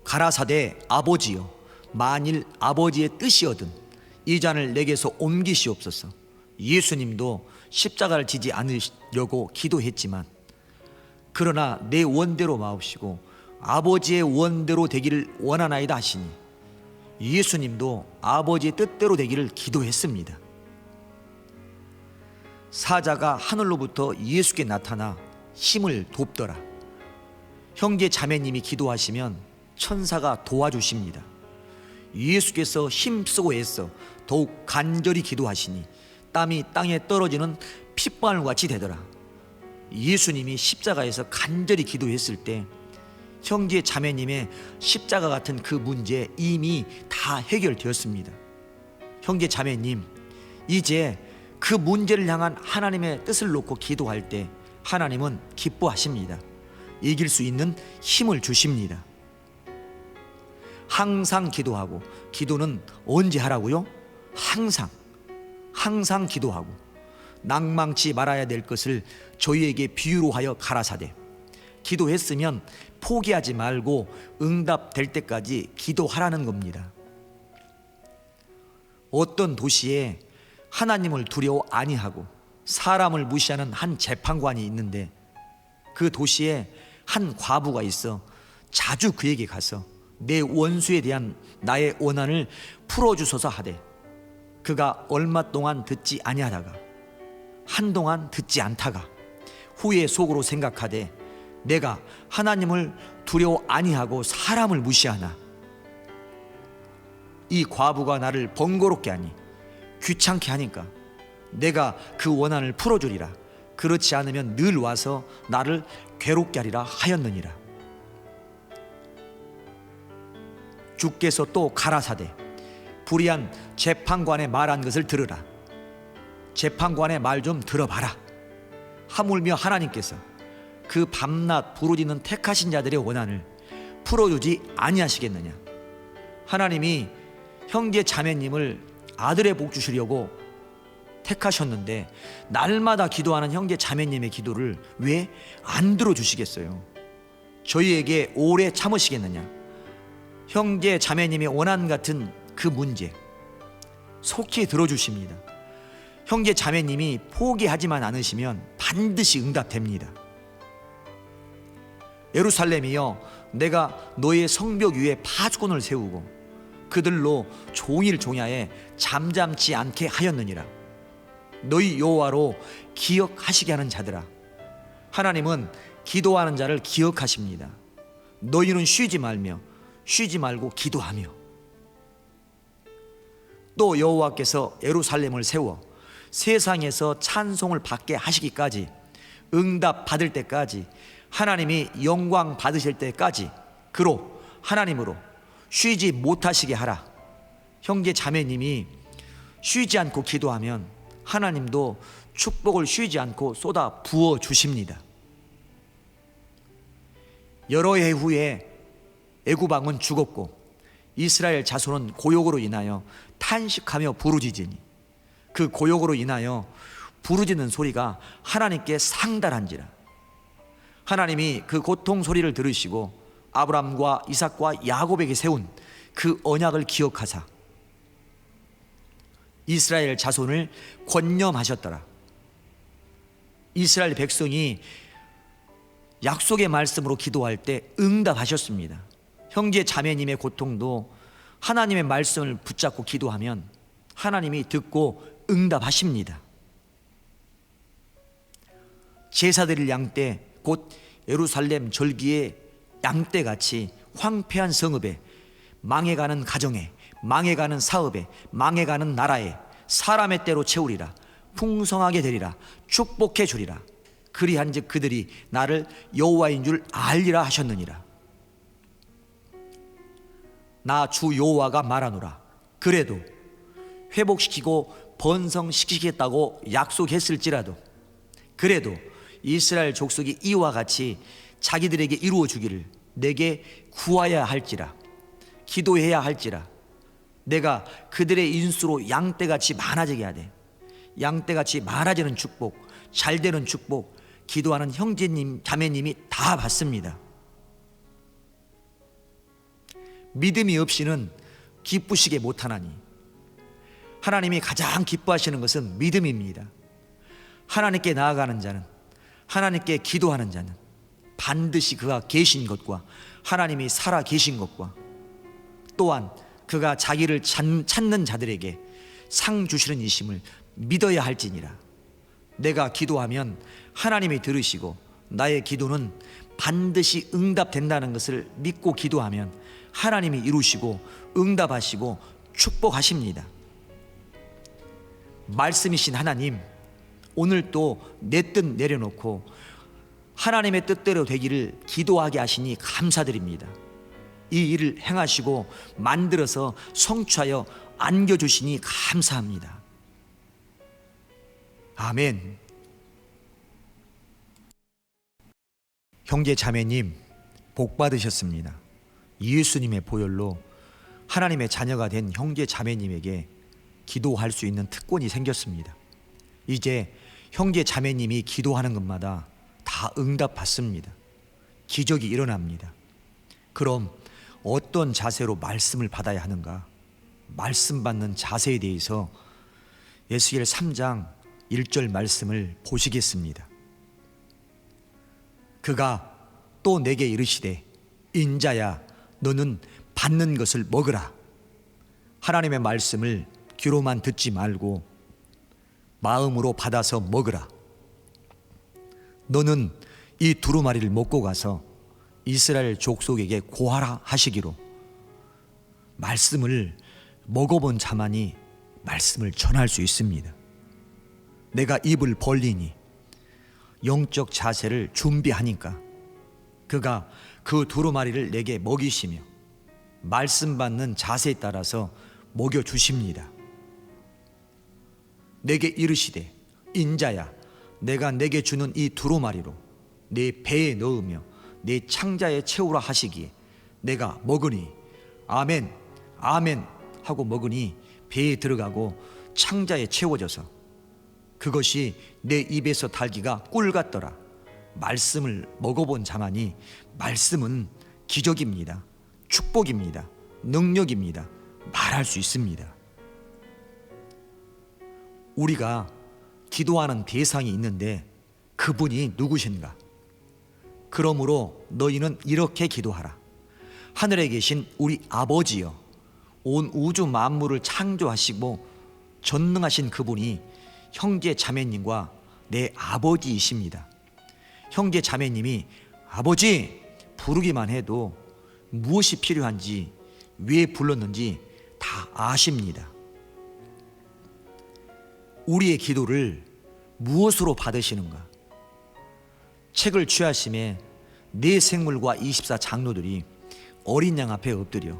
가라사대 아버지여, 만일 아버지의 뜻이거든 이 잔을 내게서 옮기시옵소서. 예수님도 십자가를 지지 않으려고 기도했지만 그러나 내 원대로 마옵시고 아버지의 원대로 되기를 원하나이다 하시니 예수님도 아버지의 뜻대로 되기를 기도했습니다. 사자가 하늘로부터 예수께 나타나 힘을 돕더라. 형제 자매님이 기도하시면 천사가 도와주십니다. 예수께서 힘쓰고 애써 더욱 간절히 기도하시니 땀이 땅에 떨어지는 핏방울같이 되더라. 예수님이 십자가에서 간절히 기도했을 때 형제 자매님의 십자가 같은 그 문제 이미 다 해결되었습니다. 형제 자매님, 이제 그 문제를 향한 하나님의 뜻을 놓고 기도할 때 하나님은 기뻐하십니다. 이길 수 있는 힘을 주십니다. 항상 기도하고, 기도는 언제 하라고요? 항상 기도하고 낭망치 말아야 될 것을 저희에게 비유로 하여 가라사대 기도했으면 포기하지 말고 응답될 때까지 기도하라는 겁니다. 어떤 도시에 하나님을 두려워 아니하고 사람을 무시하는 한 재판관이 있는데 그 도시에 한 과부가 있어 자주 그에게 가서 내 원수에 대한 나의 원한을 풀어주소서 하되 그가 얼마 동안 듣지 아니하다가 한동안 듣지 않다가 후에 속으로 생각하되 내가 하나님을 두려워 아니하고 사람을 무시하나 이 과부가 나를 번거롭게 하니 귀찮게 하니까 내가 그 원한을 풀어주리라. 그렇지 않으면 늘 와서 나를 괴롭게 하리라 하였느니라. 주께서 또 가라사대 불의한 재판관의 말한 것을 들으라. 재판관의 말 좀 들어봐라. 하물며 하나님께서 그 밤낮 부르짖는 택하신 자들의 원한을 풀어주지 아니하시겠느냐. 하나님이 형제 자매님을 아들의 복 주시려고 택하셨는데 날마다 기도하는 형제 자매님의 기도를 왜 안 들어주시겠어요? 저희에게 오래 참으시겠느냐. 형제 자매님의 원한 같은 그 문제 속히 들어주십니다. 형제 자매님이 포기하지만 않으시면 반드시 응답됩니다. 예루살렘이여, 내가 너의 성벽 위에 파수꾼을 세우고 그들로 종일 종야에 잠잠치 않게 하였느니라. 너희 여호와로 기억하시게 하는 자들아. 하나님은 기도하는 자를 기억하십니다. 너희는 쉬지 말고 기도하며. 또 여호와께서 예루살렘을 세워 세상에서 찬송을 받게 하시기까지, 응답 받을 때까지, 하나님이 영광 받으실 때까지 그로 하나님으로 쉬지 못하시게 하라. 형제 자매님이 쉬지 않고 기도하면 하나님도 축복을 쉬지 않고 쏟아 부어 주십니다. 여러 해 후에 애굽 왕은 죽었고 이스라엘 자손은 고욕으로 인하여 탄식하며 부르짖으니 그 고욕으로 인하여 부르짖는 소리가 하나님께 상달한지라. 하나님이 그 고통 소리를 들으시고 아브람과 이삭과 야곱에게 세운 그 언약을 기억하사 이스라엘 자손을 권념하셨더라. 이스라엘 백성이 약속의 말씀으로 기도할 때 응답하셨습니다. 형제 자매님의 고통도 하나님의 말씀을 붙잡고 기도하면 하나님이 듣고 응답하십니다. 제사 드릴 양떼 곧 예루살렘 절기의 양떼같이 황폐한 성읍에, 망해가는 가정에, 망해가는 사업에, 망해가는 나라에 사람의 때로 채우리라. 풍성하게 되리라. 축복해 주리라. 그리한즉 그들이 나를 여호와인 줄 알리라 하셨느니라. 나 주 여호와가 말하노라. 그래도 회복시키고 번성시키겠다고 약속했을지라도, 그래도 이스라엘 족속이 이와 같이 자기들에게 이루어 주기를 내게 구하여야 할지라, 기도해야 할지라, 내가 그들의 인수로 양떼같이 많아지게 하되, 양떼같이 많아지는 축복, 잘되는 축복 기도하는 형제님 자매님이 다 받습니다. 믿음이 없이는 기쁘시게 못하나니 하나님이 가장 기뻐하시는 것은 믿음입니다. 하나님께 나아가는 자는, 하나님께 기도하는 자는 반드시 그가 계신 것과 하나님이 살아 계신 것과 또한 그가 자기를 찾는 자들에게 상 주시는 이심을 믿어야 할지니라. 내가 기도하면 하나님이 들으시고 나의 기도는 반드시 응답된다는 것을 믿고 기도하면 하나님이 이루시고 응답하시고 축복하십니다. 말씀이신 하나님, 오늘 또 내 뜻 내려놓고 하나님의 뜻대로 되기를 기도하게 하시니 감사드립니다. 이 일을 행하시고 만들어서 성취하여 안겨주시니 감사합니다. 아멘. 형제 자매님, 복 받으셨습니다. 예수님의 보혈로 하나님의 자녀가 된 형제 자매님에게 기도할 수 있는 특권이 생겼습니다. 이제 형제 자매님이 기도하는 것마다 다 응답받습니다. 기적이 일어납니다. 그럼 어떤 자세로 말씀을 받아야 하는가? 말씀 받는 자세에 대해서 에스겔 3장 1절 말씀을 보시겠습니다. 그가 또 내게 이르시되 인자야 너는 받는 것을 먹으라. 하나님의 말씀을 귀로만 듣지 말고 마음으로 받아서 먹으라. 너는 이 두루마리를 먹고 가서 이스라엘 족속에게 고하라 하시기로. 말씀을 먹어본 자만이 말씀을 전할 수 있습니다. 내가 입을 벌리니 영적 자세를 준비하니까 그가 그 두루마리를 내게 먹이시며 말씀 받는 자세에 따라서 먹여주십니다. 내게 이르시되 인자야 내가 내게 주는 이 두루마리로 내 배에 넣으며 내 창자에 채우라 하시기에 내가 먹으니 아멘 아멘 하고 먹으니 배에 들어가고 창자에 채워져서 그것이 내 입에서 달기가 꿀 같더라. 말씀을 먹어본 자만이 말씀은 기적입니다. 축복입니다. 능력입니다. 말할 수 있습니다. 우리가 기도하는 대상이 있는데 그분이 누구신가? 그러므로 너희는 이렇게 기도하라. 하늘에 계신 우리 아버지여, 온 우주 만물을 창조하시고 전능하신 그분이 형제 자매님과 내 아버지이십니다. 형제 자매님이 아버지 부르기만 해도 무엇이 필요한지, 왜 불렀는지 다 아십니다. 우리의 기도를 무엇으로 받으시는가? 책을 취하심에 네 생물과 24 장로들이 어린 양 앞에 엎드려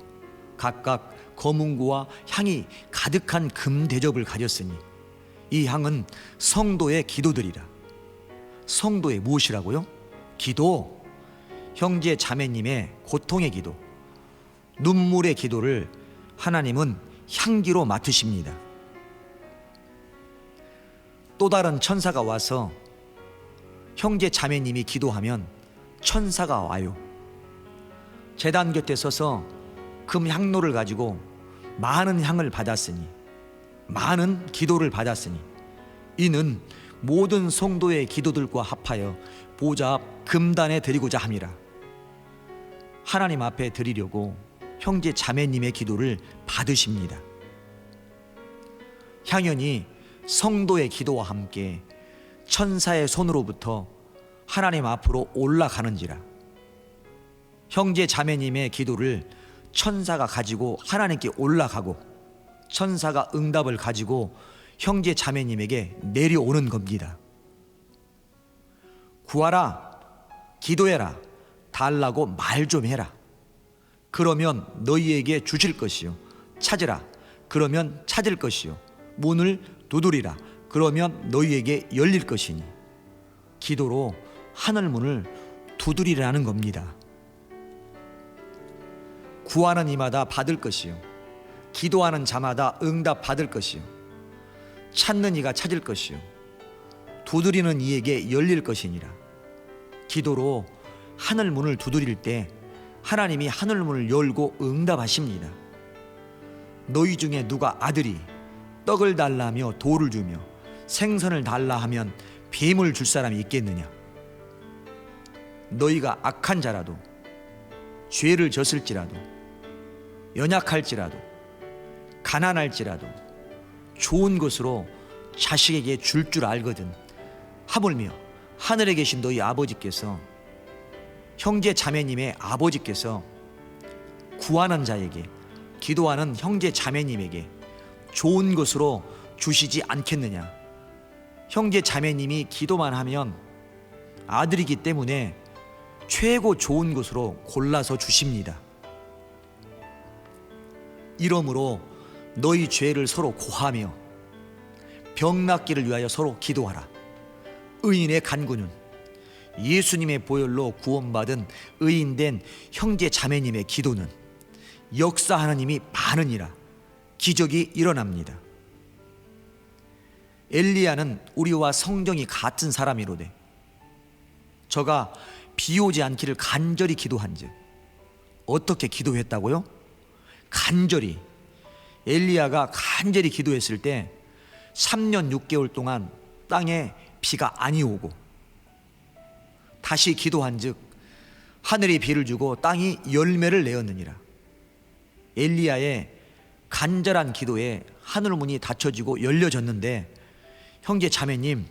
각각 거문고와 향이 가득한 금 대접을 가졌으니 이 향은 성도의 기도들이라. 성도의 무엇이라고요? 기도, 형제 자매님의 고통의 기도, 눈물의 기도를 하나님은 향기로 맡으십니다. 또 다른 천사가 와서 형제 자매님이 기도하면 천사가 와요. 제단 곁에 서서 금 향로를 가지고 많은 향을 받았으니, 많은 기도를 받았으니 이는 모든 성도의 기도들과 합하여 보좌 앞 금단에 드리고자 함이라. 하나님 앞에 드리려고 형제 자매님의 기도를 받으십니다. 향연이 성도의 기도와 함께 천사의 손으로부터 하나님 앞으로 올라가는지라. 형제 자매님의 기도를 천사가 가지고 하나님께 올라가고 천사가 응답을 가지고 형제 자매님에게 내려오는 겁니다. 구하라, 기도해라, 달라고 말 좀 해라. 그러면 너희에게 주실 것이요. 찾으라, 그러면 찾을 것이요. 문을 두드리라, 그러면 너희에게 열릴 것이니. 기도로 하늘문을 두드리라는 겁니다. 구하는 이마다 받을 것이요, 기도하는 자마다 응답 받을 것이요, 찾는 이가 찾을 것이요, 두드리는 이에게 열릴 것이니라. 기도로 하늘문을 두드릴 때 하나님이 하늘문을 열고 응답하십니다. 너희 중에 누가 아들이 떡을 달라며 돌을 주며 생선을 달라 하면 뱀을 줄 사람이 있겠느냐? 너희가 악한 자라도, 죄를 졌을지라도, 연약할지라도, 가난할지라도 좋은 것으로 자식에게 줄 줄 알거든. 하물며 하늘에 계신 너희 아버지께서, 형제 자매님의 아버지께서 구하는 자에게, 기도하는 형제 자매님에게 좋은 것으로 주시지 않겠느냐? 형제 자매님이 기도만 하면 아들이기 때문에 최고 좋은 것으로 골라서 주십니다. 이러므로 너희 죄를 서로 고하며 병 낫기를 위하여 서로 기도하라. 의인의 간구는, 예수님의 보혈로 구원받은 의인된 형제 자매님의 기도는 역사하는 힘이 많으니라. 기적이 일어납니다. 엘리야는 우리와 성정이 같은 사람이로되 저가 비 오지 않기를 간절히 기도한즉. 어떻게 기도했다고요? 간절히. 엘리야가 간절히 기도했을 때 3년 6개월 동안 땅에 비가 아니 오고, 다시 기도한즉 하늘이 비를 주고 땅이 열매를 내었느니라. 엘리야의 간절한 기도에 하늘문이 닫혀지고 열려졌는데, 형제 자매님,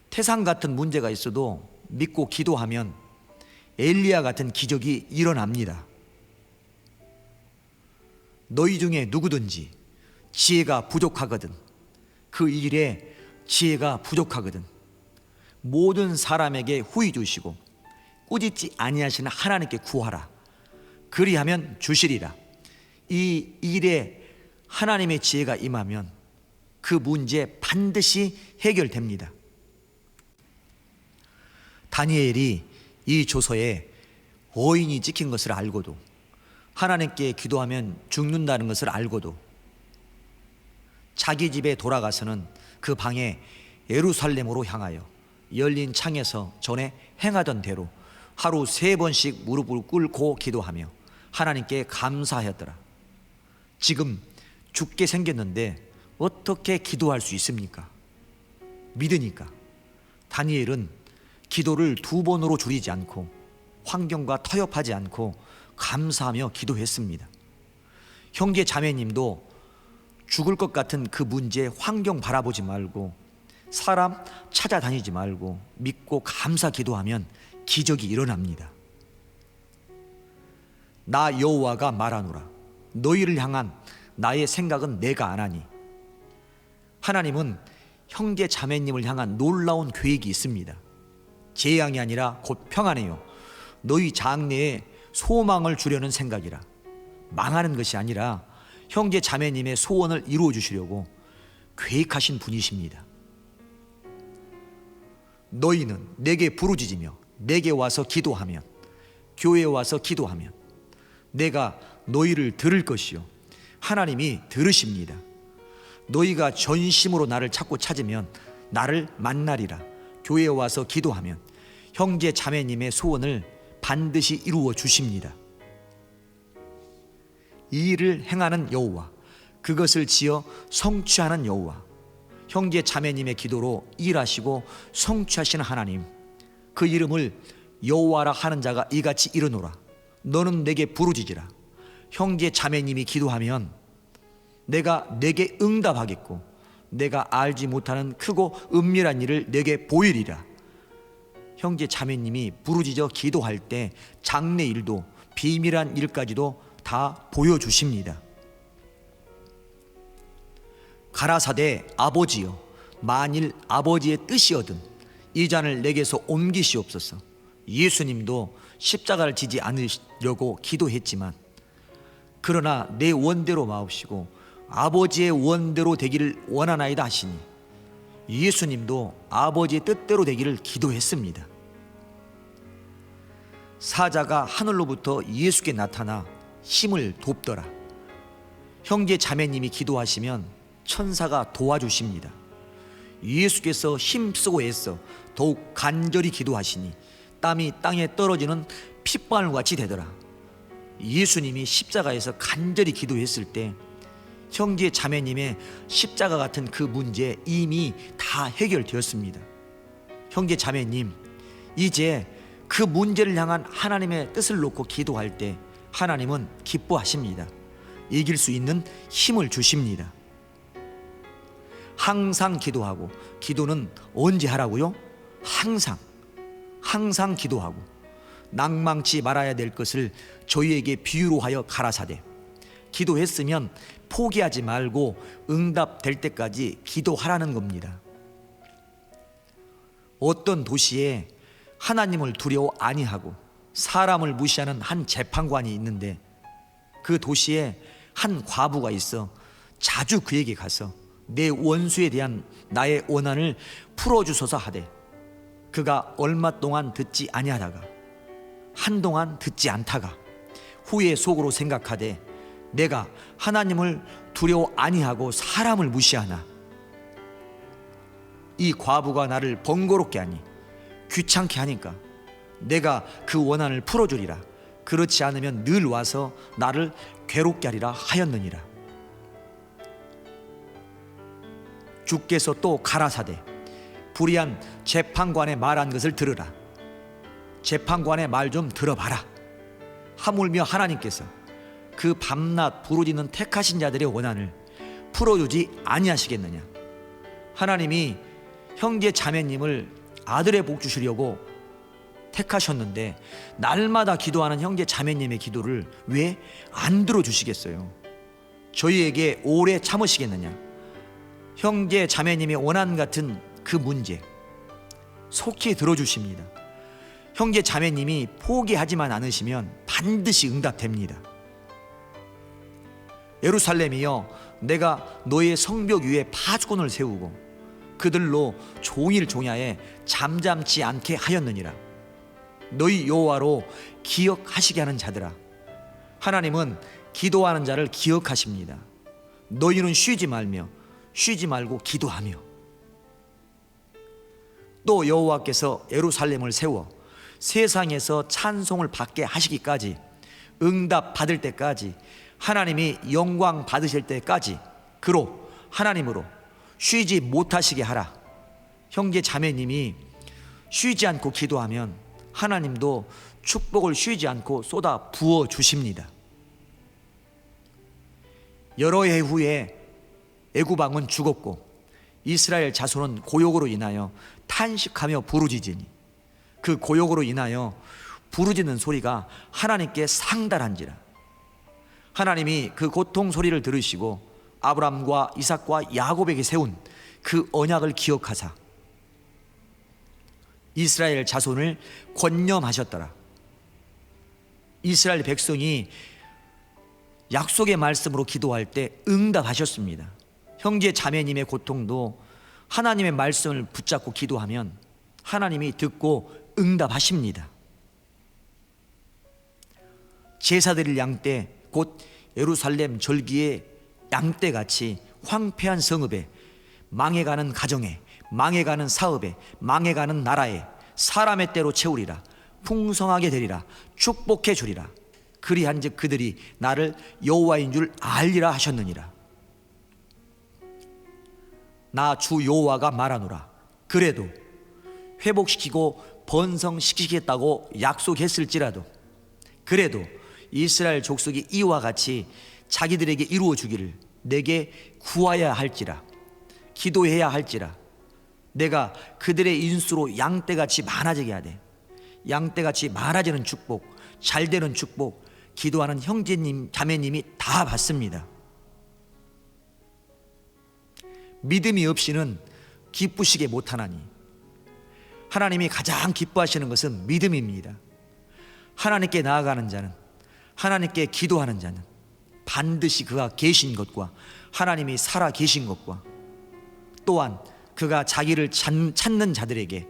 태산 같은 문제가 있어도 믿고 기도하면 엘리야 같은 기적이 일어납니다. 너희 중에 누구든지 지혜가 부족하거든, 그 일에 지혜가 부족하거든 모든 사람에게 후히 주시고 꾸짖지 아니하시는 하나님께 구하라. 그리하면 주시리라. 이 일에 하나님의 지혜가 임하면 그 문제 반드시 해결됩니다. 다니엘이 이 조서에 어인이 찍힌 것을 알고도, 하나님께 기도하면 죽는다는 것을 알고도 자기 집에 돌아가서는 그 방에 예루살렘으로 향하여 열린 창에서 전에 행하던 대로 하루 3번씩 무릎을 꿇고 기도하며 하나님께 감사하였더라. 지금 죽게 생겼는데 어떻게 기도할 수 있습니까? 믿으니까. 다니엘은 기도를 2번으로 줄이지 않고 환경과 타협하지 않고 감사하며 기도했습니다. 형제 자매님도 죽을 것 같은 그 문제, 환경 바라보지 말고 사람 찾아다니지 말고 믿고 감사 기도하면 기적이 일어납니다. 나 여호와가 말하노라. 너희를 향한 나의 생각은 내가 아나니. 하나님은 형제 자매님을 향한 놀라운 계획이 있습니다. 재앙이 아니라 곧 평안이요 너희 장래에 소망을 주려는 생각이라. 망하는 것이 아니라 형제 자매님의 소원을 이루어 주시려고 계획하신 분이십니다. 너희는 내게 부르짖으며 내게 와서 기도하면, 교회에 와서 기도하면 내가 너희를 들을 것이요 하나님이 들으십니다. 너희가 전심으로 나를 찾고 찾으면 나를 만나리라. 교회에 와서 기도하면 형제 자매님의 소원을 반드시 이루어 주십니다. 이 일을 행하는 여호와, 그것을 지어 성취하는 여호와, 형제 자매님의 기도로 일하시고 성취하시는 하나님, 그 이름을 여호와라 하는 자가 이같이 이르노라. 너는 내게 부르짖으라. 형제 자매님이 기도하면 내가 내게 응답하겠고 내가 알지 못하는 크고 은밀한 일을 내게 보이리라. 형제 자매님이 부르짖어 기도할 때 장래 일도 비밀한 일까지도 다 보여주십니다. 가라사대 아버지여, 만일 아버지의 뜻이거든 이 잔을 내게서 옮기시옵소서. 예수님도 십자가를 지지 않으려고 기도했지만 그러나 내 원대로 마옵시고 아버지의 원대로 되기를 원하나이다 하시니 예수님도 아버지의 뜻대로 되기를 기도했습니다. 사자가 하늘로부터 예수께 나타나 힘을 돕더라. 형제 자매님이 기도하시면 천사가 도와주십니다. 예수께서 힘쓰고 애써 더욱 간절히 기도하시니 땀이 땅에 떨어지는 핏방울같이 되더라. 예수님이 십자가에서 간절히 기도했을 때 형제 자매님의 십자가 같은 그 문제 이미 다 해결되었습니다. 형제 자매님, 이제 그 문제를 향한 하나님의 뜻을 놓고 기도할 때 하나님은 기뻐하십니다. 이길 수 있는 힘을 주십니다. 항상 기도하고, 기도는 언제 하라고요? 항상 기도하고 낭망치 말아야 될 것을 저희에게 비유로 하여 가라사대. 기도했으면 포기하지 말고 응답될 때까지 기도하라는 겁니다. 어떤 도시에 하나님을 두려워 아니하고 사람을 무시하는 한 재판관이 있는데 그 도시에 한 과부가 있어 자주 그에게 가서 내 원수에 대한 나의 원한을 풀어주소서 하되 그가 얼마 동안 듣지 아니하다가 한동안 듣지 않다가 후에 속으로 생각하되 내가 하나님을 두려워 아니하고 사람을 무시하나 이 과부가 나를 번거롭게 하니 귀찮게 하니까 내가 그 원한을 풀어주리라. 그렇지 않으면 늘 와서 나를 괴롭게 하리라 하였느니라. 주께서 또 가라사대 불의한 재판관의 말한 것을 들으라. 재판관의 말 좀 들어봐라. 하물며 하나님께서 그 밤낮 부르짖는 택하신 자들의 원한을 풀어주지 아니하시겠느냐. 하나님이 형제 자매님을 아들의 복 주시려고 택하셨는데 날마다 기도하는 형제 자매님의 기도를 왜 안 들어주시겠어요? 저희에게 오래 참으시겠느냐. 형제 자매님의 원한 같은 그 문제 속히 들어주십니다. 형제 자매님이 포기하지만 않으시면 반드시 응답됩니다. 예루살렘이여, 내가 너의 성벽 위에 파수꾼을 세우고 그들로 종일 종야에 잠잠치 않게 하였느니라. 너희 여호와로 기억하시게 하는 자들아, 하나님은 기도하는 자를 기억하십니다. 너희는 쉬지 말고 기도하며. 또 여호와께서 예루살렘을 세워 세상에서 찬송을 받게 하시기까지, 응답 받을 때까지, 하나님이 영광 받으실 때까지 그로 하나님으로 쉬지 못하시게 하라. 형제 자매님이 쉬지 않고 기도하면 하나님도 축복을 쉬지 않고 쏟아 부어 주십니다. 여러 해 후에 애굽 왕은 죽었고 이스라엘 자손은 고욕으로 인하여 탄식하며 부르짖으니 그 고욕으로 인하여 부르짖는 소리가 하나님께 상달한지라. 하나님이 그 고통 소리를 들으시고 아브람과 이삭과 야곱에게 세운 그 언약을 기억하사 이스라엘 자손을 권념하셨더라. 이스라엘 백성이 약속의 말씀으로 기도할 때 응답하셨습니다. 형제 자매님의 고통도 하나님의 말씀을 붙잡고 기도하면 하나님이 듣고 응답하십니다. 제사 드릴 양떼 곧 예루살렘 절기의 양떼같이 황폐한 성읍에, 망해가는 가정에, 망해가는 사업에, 망해가는 나라에 사람의 때로 채우리라. 풍성하게 되리라. 축복해 주리라. 그리한즉 그들이 나를 여호와인 줄 알리라 하셨느니라. 나 주 여호와가 말하노라. 그래도 회복시키고 번성시키겠다고 약속했을지라도, 그래도 이스라엘 족속이 이와 같이 자기들에게 이루어 주기를 내게 구하여야 할지라, 기도해야 할지라, 내가 그들의 인수로 양떼같이 많아지게 하되, 양떼같이 많아지는 축복, 잘되는 축복 기도하는 형제님 자매님이 다 받습니다. 믿음이 없이는 기쁘시게 못하나니 하나님이 가장 기뻐하시는 것은 믿음입니다. 하나님께 나아가는 자는, 하나님께 기도하는 자는 반드시 그가 계신 것과 하나님이 살아 계신 것과 또한 그가 자기를 찾는 자들에게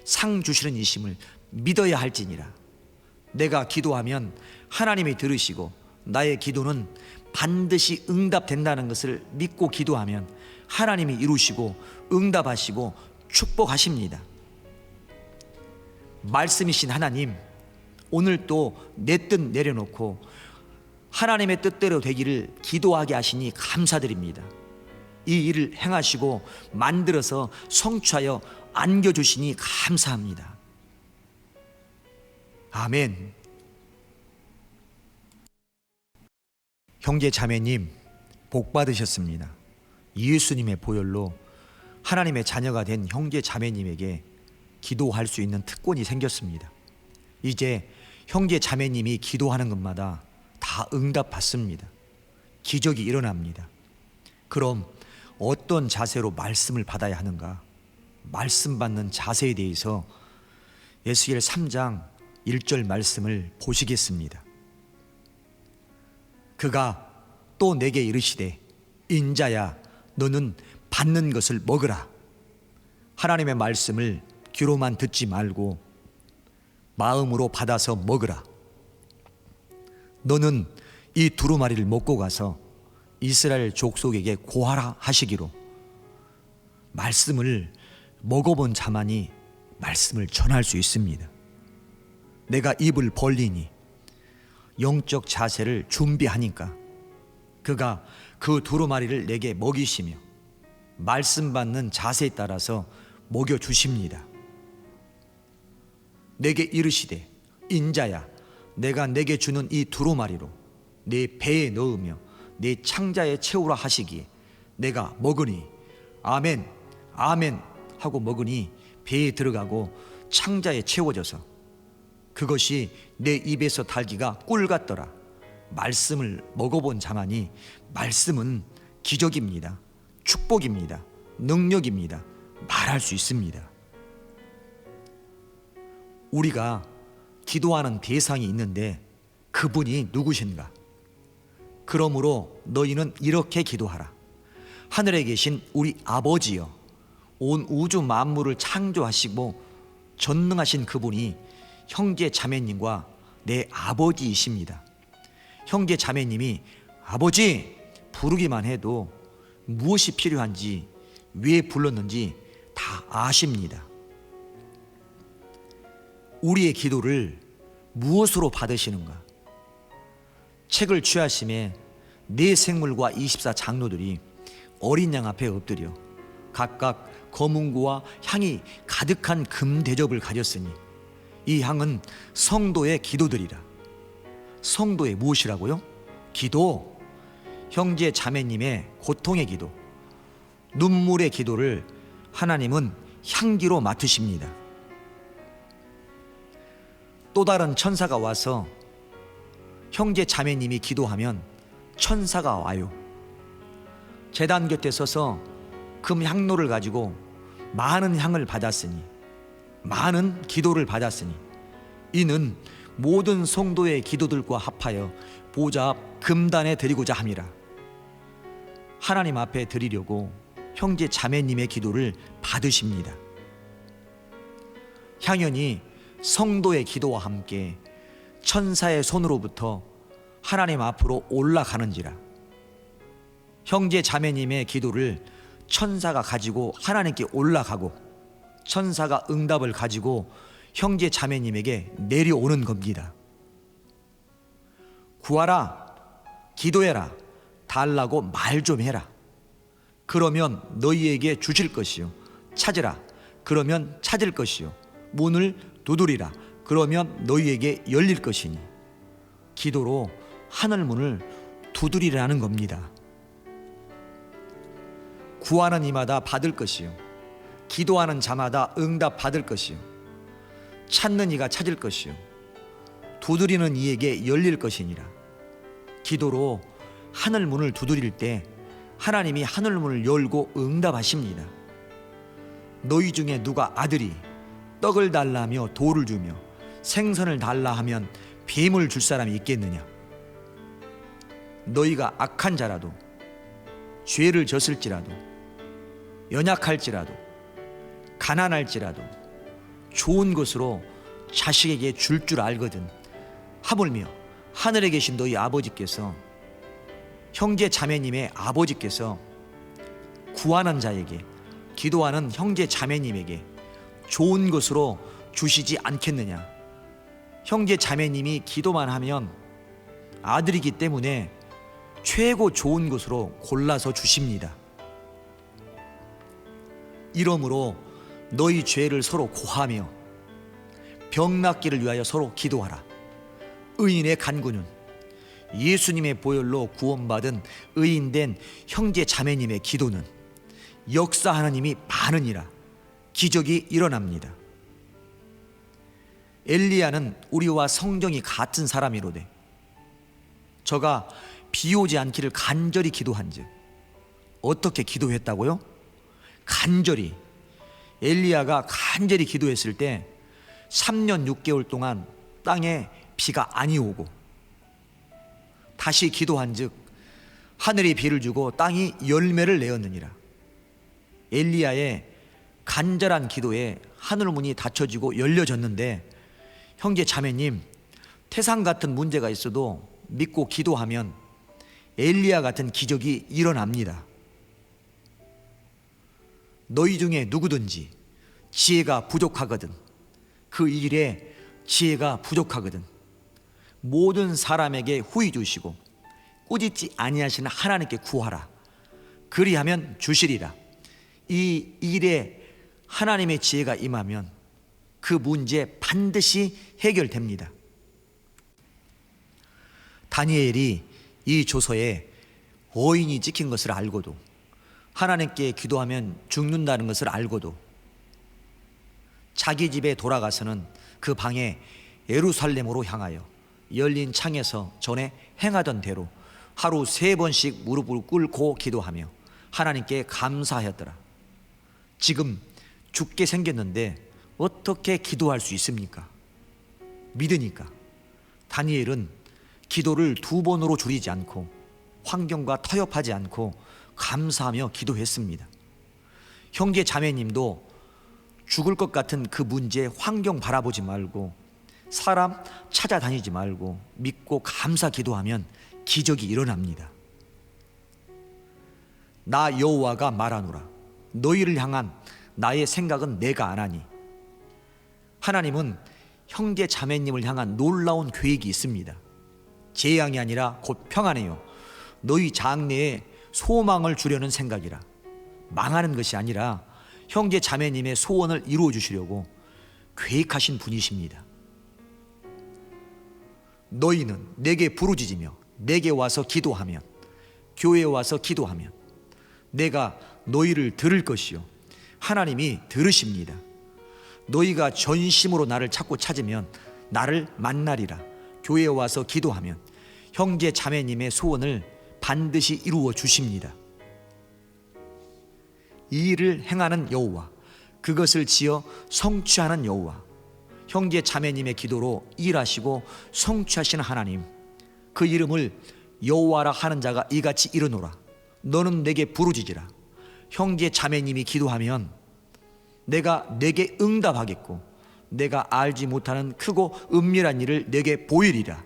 상 주시는 이심을 믿어야 할지니라. 내가 기도하면 하나님이 들으시고 나의 기도는 반드시 응답된다는 것을 믿고 기도하면 하나님이 이루시고 응답하시고 축복하십니다. 말씀이신 하나님, 오늘 또 내 뜻 내려놓고 하나님의 뜻대로 되기를 기도하게 하시니 감사드립니다. 이 일을 행하시고 만들어서 성취하여 안겨주시니 감사합니다. 아멘. 형제 자매님, 복 받으셨습니다. 예수님의 보혈로 하나님의 자녀가 된 형제 자매님에게 기도할 수 있는 특권이 생겼습니다. 이제 형제 자매님이 기도하는 것마다 다 응답받습니다. 기적이 일어납니다. 그럼 어떤 자세로 말씀을 받아야 하는가? 말씀 받는 자세에 대해서 에스겔 3장 1절 말씀을 보시겠습니다. 그가 또 내게 이르시되 인자야 너는 받는 것을 먹으라. 하나님의 말씀을 귀로만 듣지 말고 마음으로 받아서 먹으라. 너는 이 두루마리를 먹고 가서 이스라엘 족속에게 고하라 하시기로. 말씀을 먹어본 자만이 말씀을 전할 수 있습니다. 내가 입을 벌리니 영적 자세를 준비하니까 그가 그 두루마리를 내게 먹이시며 말씀 받는 자세에 따라서 먹여주십니다. 내게 이르시되 인자야 내가 내게 주는 이 두루마리로 내 배에 넣으며 내 창자에 채우라 하시기에 내가 먹으니 아멘 아멘 하고 먹으니 배에 들어가고 창자에 채워져서 그것이 내 입에서 달기가 꿀 같더라. 말씀을 먹어본 자만이 말씀은 기적입니다. 축복입니다. 능력입니다. 말할 수 있습니다. 우리가 기도하는 대상이 있는데 그분이 누구신가? 그러므로 너희는 이렇게 기도하라. 하늘에 계신 우리 아버지여, 온 우주 만물을 창조하시고 전능하신 그분이 형제 자매님과 내 아버지이십니다. 형제 자매님이 아버지 부르기만 해도 무엇이 필요한지 왜 불렀는지 다 아십니다. 우리의 기도를 무엇으로 받으시는가? 책을 취하심에 네 생물과 24 장로들이 어린 양 앞에 엎드려 각각 검은고와 향이 가득한 금 대접을 가졌으니 이 향은 성도의 기도들이라. 성도의 무엇이라고요? 기도, 형제 자매님의 고통의 기도, 눈물의 기도를 하나님은 향기로 맡으십니다. 또 다른 천사가 와서 형제 자매님이 기도하면 천사가 와요. 제단 곁에 서서 금 향로를 가지고 많은 향을 받았으니, 많은 기도를 받았으니 이는 모든 성도의 기도들과 합하여 보좌 앞 금단에 드리고자 함이라. 하나님 앞에 드리려고 형제 자매님의 기도를 받으십니다. 향연이 성도의 기도와 함께 천사의 손으로부터 하나님 앞으로 올라가는지라. 형제 자매님의 기도를 천사가 가지고 하나님께 올라가고 천사가 응답을 가지고 형제 자매님에게 내려오는 겁니다. 구하라, 기도해라, 달라고 말 좀 해라. 그러면 너희에게 주실 것이요. 찾으라, 그러면 찾을 것이요. 문을 두드리라, 그러면 너희에게 열릴 것이니. 기도로 하늘문을 두드리라는 겁니다. 구하는 이마다 받을 것이요, 기도하는 자마다 응답 받을 것이요, 찾는 이가 찾을 것이요, 두드리는 이에게 열릴 것이니라. 기도로 하늘문을 두드릴 때 하나님이 하늘문을 열고 응답하십니다. 너희 중에 누가 아들이 떡을 달라며 돌을 주며 생선을 달라 하면 뱀을 줄 사람이 있겠느냐? 너희가 악한 자라도, 죄를 졌을지라도, 연약할지라도, 가난할지라도 좋은 것으로 자식에게 줄 줄 알거든. 하물며 하늘에 계신 너희 아버지께서, 형제 자매님의 아버지께서 구하는 자에게, 기도하는 형제 자매님에게 좋은 것으로 주시지 않겠느냐? 형제 자매님이 기도만 하면 아들이기 때문에 최고 좋은 것으로 골라서 주십니다. 이러므로 너희 죄를 서로 고하며 병 낫기를 위하여 서로 기도하라. 의인의 간구는, 예수님의 보혈로 구원받은 의인된 형제 자매님의 기도는 역사하는 힘이 많으니라. 기적이 일어납니다. 엘리야는 우리와 성정이 같은 사람이로되 저가 비 오지 않기를 간절히 기도한즉. 어떻게 기도했다고요? 간절히. 엘리야가 간절히 기도했을 때 3년 6개월 동안 땅에 비가 아니 오고, 다시 기도한즉 하늘이 비를 주고 땅이 열매를 내었느니라. 엘리야의 간절한 기도에 하늘문이 닫혀지고 열려졌는데, 형제 자매님, 태산 같은 문제가 있어도 믿고 기도하면 엘리야 같은 기적이 일어납니다. 너희 중에 누구든지 지혜가 부족하거든, 그 일에 지혜가 부족하거든 모든 사람에게 후히 주시고 꾸짖지 아니하시는 하나님께 구하라. 그리하면 주시리라. 이 일에 하나님의 지혜가 임하면 그 문제 반드시 해결됩니다. 다니엘이 이 조서에 어인이 찍힌 것을 알고도, 하나님께 기도하면 죽는다는 것을 알고도 자기 집에 돌아가서는 그 방에 예루살렘으로 향하여 열린 창에서 전에 행하던 대로 하루 3번씩 무릎을 꿇고 기도하며 하나님께 감사하였더라. 지금 죽게 생겼는데 어떻게 기도할 수 있습니까? 믿으니까. 다니엘은 기도를 2번으로 줄이지 않고 환경과 타협하지 않고 감사하며 기도했습니다. 형제 자매님도 죽을 것 같은 그 문제, 환경 바라보지 말고 사람 찾아다니지 말고 믿고 감사 기도하면 기적이 일어납니다. 나 여호와가 말하노라. 너희를 향한 나의 생각은 내가 아나니. 하나님은 형제 자매님을 향한 놀라운 계획이 있습니다. 재앙이 아니라 곧 평안해요. 너희 장래에 소망을 주려는 생각이라. 망하는 것이 아니라 형제 자매님의 소원을 이루어 주시려고 계획하신 분이십니다. 너희는 내게 부르짖으며 내게 와서 기도하면, 교회에 와서 기도하면 내가 너희를 들을 것이요 하나님이 들으십니다. 너희가 전심으로 나를 찾고 찾으면 나를 만나리라. 교회에 와서 기도하면 형제 자매님의 소원을 반드시 이루어 주십니다. 이 일을 행하는 여호와, 그것을 지어 성취하는 여호와, 형제 자매님의 기도로 일하시고 성취하시는 하나님, 그 이름을 여호와라 하는 자가 이같이 이르노라. 너는 내게 부르짖으라. 형제 자매님이 기도하면 내가 내게 응답하겠고 내가 알지 못하는 크고 은밀한 일을 내게 보이리라.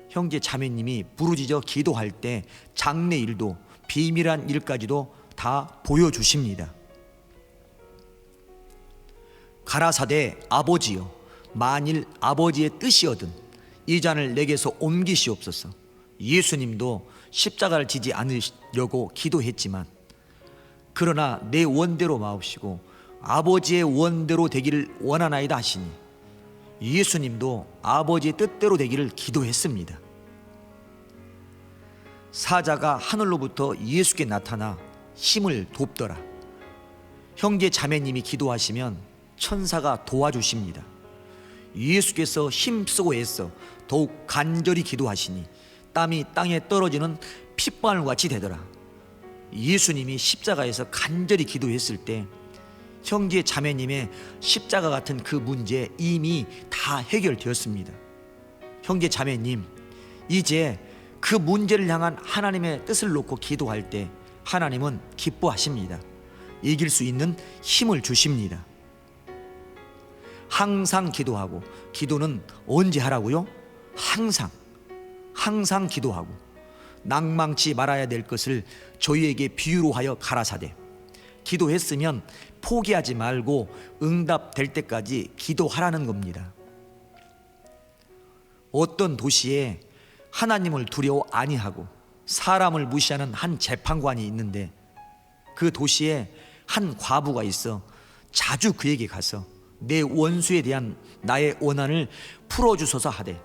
형제 자매님이 부르짖어 기도할 때 장래 일도 비밀한 일까지도 다 보여주십니다. 가라사대 아버지여, 만일 아버지의 뜻이거든 이 잔을 내게서 옮기시옵소서. 예수님도 십자가를 지지 않으려고 기도했지만 그러나 내 원대로 마옵시고 아버지의 원대로 되기를 원하나이다 하시니 예수님도 아버지의 뜻대로 되기를 기도했습니다. 사자가 하늘로부터 예수께 나타나 힘을 돕더라. 형제 자매님이 기도하시면 천사가 도와주십니다. 예수께서 힘쓰고 애써 더욱 간절히 기도하시니 땀이 땅에 떨어지는 핏방울같이 되더라. 예수님이 십자가에서 간절히 기도했을 때 형제 자매님의 십자가 같은 그 문제 이미 다 해결되었습니다. 형제 자매님, 이제 그 문제를 향한 하나님의 뜻을 놓고 기도할 때 하나님은 기뻐하십니다. 이길 수 있는 힘을 주십니다. 항상 기도하고, 기도는 언제 하라고요? 항상 기도하고 낭망치 말아야 될 것을 저희에게 비유로 하여 가라사대 기도했으면 포기하지 말고 응답될 때까지 기도하라는 겁니다. 어떤 도시에 하나님을 두려워 아니하고 사람을 무시하는 한 재판관이 있는데 그 도시에 한 과부가 있어 자주 그에게 가서 내 원수에 대한 나의 원한을 풀어주소서 하되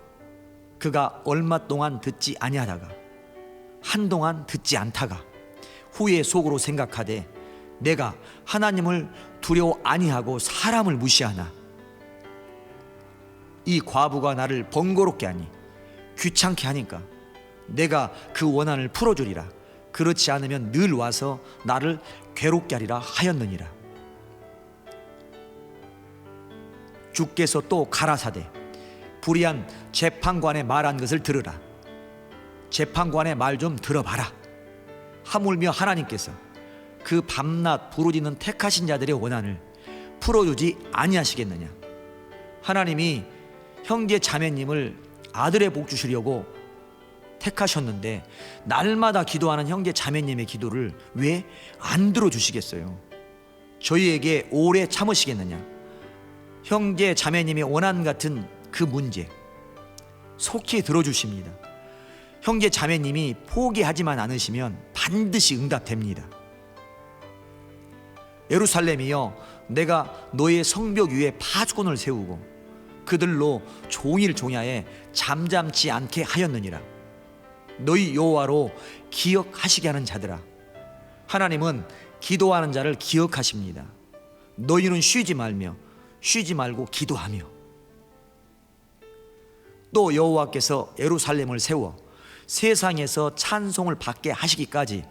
그가 얼마 동안 듣지 아니하다가 한동안 듣지 않다가 후에 속으로 생각하되 내가 하나님을 두려워 아니하고 사람을 무시하나 이 과부가 나를 번거롭게 하니 귀찮게 하니까 내가 그 원한을 풀어주리라. 그렇지 않으면 늘 와서 나를 괴롭게 하리라 하였느니라. 주께서 또 가라사대 불의한 재판관의 말한 것을 들으라. 재판관의 말 좀 들어봐라. 하물며 하나님께서 그 밤낮 부르짖는 택하신 자들의 원한을 풀어주지 아니하시겠느냐. 하나님이 형제 자매님을 아들의 복 주시려고 택하셨는데 날마다 기도하는 형제 자매님의 기도를 왜 안 들어주시겠어요? 저희에게 오래 참으시겠느냐. 형제 자매님의 원한 같은 그 문제 속히 들어주십니다. 형제 자매님이 포기하지만 않으시면 반드시 응답됩니다. 예루살렘이여, 내가 너의 성벽 위에 파수꾼을 세우고 그들로 종일 종야에 잠잠치 않게 하였느니라. 너희 여호와로 기억하시게 하는 자들아, 하나님은 기도하는 자를 기억하십니다. 너희는 쉬지 말고 기도하며. 또 여호와께서 예루살렘을 세워 세상에서 찬송을 받게 하시기까지,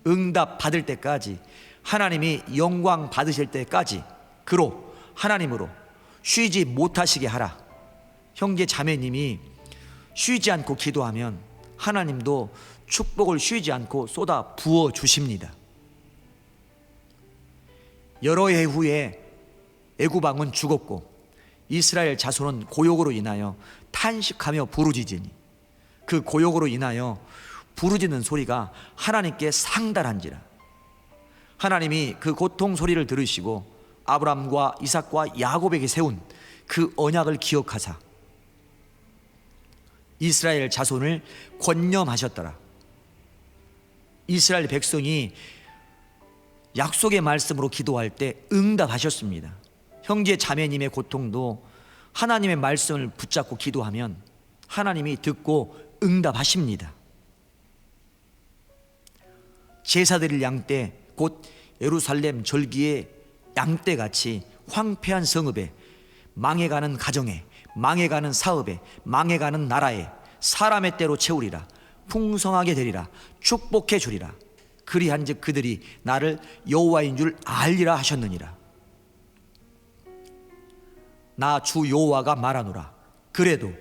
응답 받을 때까지, 하나님이 영광 받으실 때까지 그로 하나님으로 쉬지 못하시게 하라. 형제 자매님이 쉬지 않고 기도하면 하나님도 축복을 쉬지 않고 쏟아 부어 주십니다. 여러 해 후에 애굽 왕은 죽었고 이스라엘 자손은 고욕으로 인하여 탄식하며 부르짖으니 그 고욕으로 인하여 부르짖는 소리가 하나님께 상달한지라. 하나님이 그 고통 소리를 들으시고 아브람과 이삭과 야곱에게 세운 그 언약을 기억하사 이스라엘 자손을 권념하셨더라. 이스라엘 백성이 약속의 말씀으로 기도할 때 응답하셨습니다. 형제 자매님의 고통도 하나님의 말씀을 붙잡고 기도하면 하나님이 듣고 응답하십니다. 제사 드릴 양 때 곧 예루살렘 절기의 양떼같이 황폐한 성읍에, 망해가는 가정에, 망해가는 사업에, 망해가는 나라에 사람의 때로 채우리라. 풍성하게 되리라. 축복해 주리라. 그리한즉 그들이 나를 여호와인 줄 알리라 하셨느니라. 나 주 여호와가 말하노라. 그래도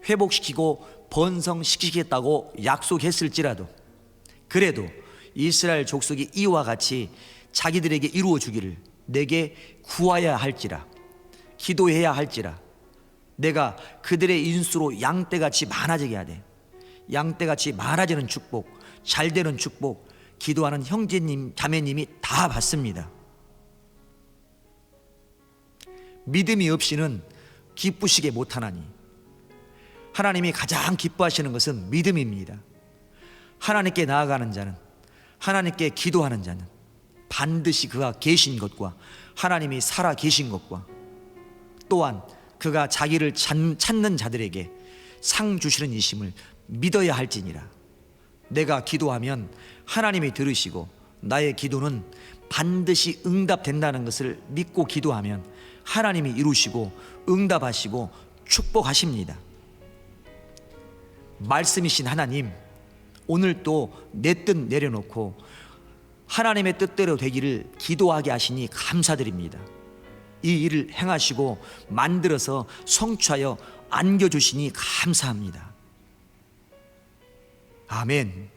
회복시키고 번성시키겠다고 약속했을지라도, 그래도 이스라엘 족속이 이와 같이 자기들에게 이루어 주기를 내게 구하여야 할지라, 기도해야 할지라, 내가 그들의 인수로 양떼같이 많아지게 하되, 양떼같이 많아지는 축복, 잘되는 축복, 기도하는 형제님 자매님이 다 받습니다. 믿음이 없이는 기쁘시게 못하나니, 하나님이 가장 기뻐하시는 것은 믿음입니다. 하나님께 나아가는 자는, 하나님께 기도하는 자는 반드시 그가 계신 것과 하나님이 살아 계신 것과 또한 그가 자기를 찾는 자들에게 상 주시는 이심을 믿어야 할지니라. 내가 기도하면 하나님이 들으시고 나의 기도는 반드시 응답된다는 것을 믿고 기도하면 하나님이 이루시고 응답하시고 축복하십니다. 말씀이신 하나님, 오늘 또 내 뜻 내려놓고 하나님의 뜻대로 되기를 기도하게 하시니 감사드립니다. 이 일을 행하시고 만들어서 성취하여 안겨주시니 감사합니다. 아멘.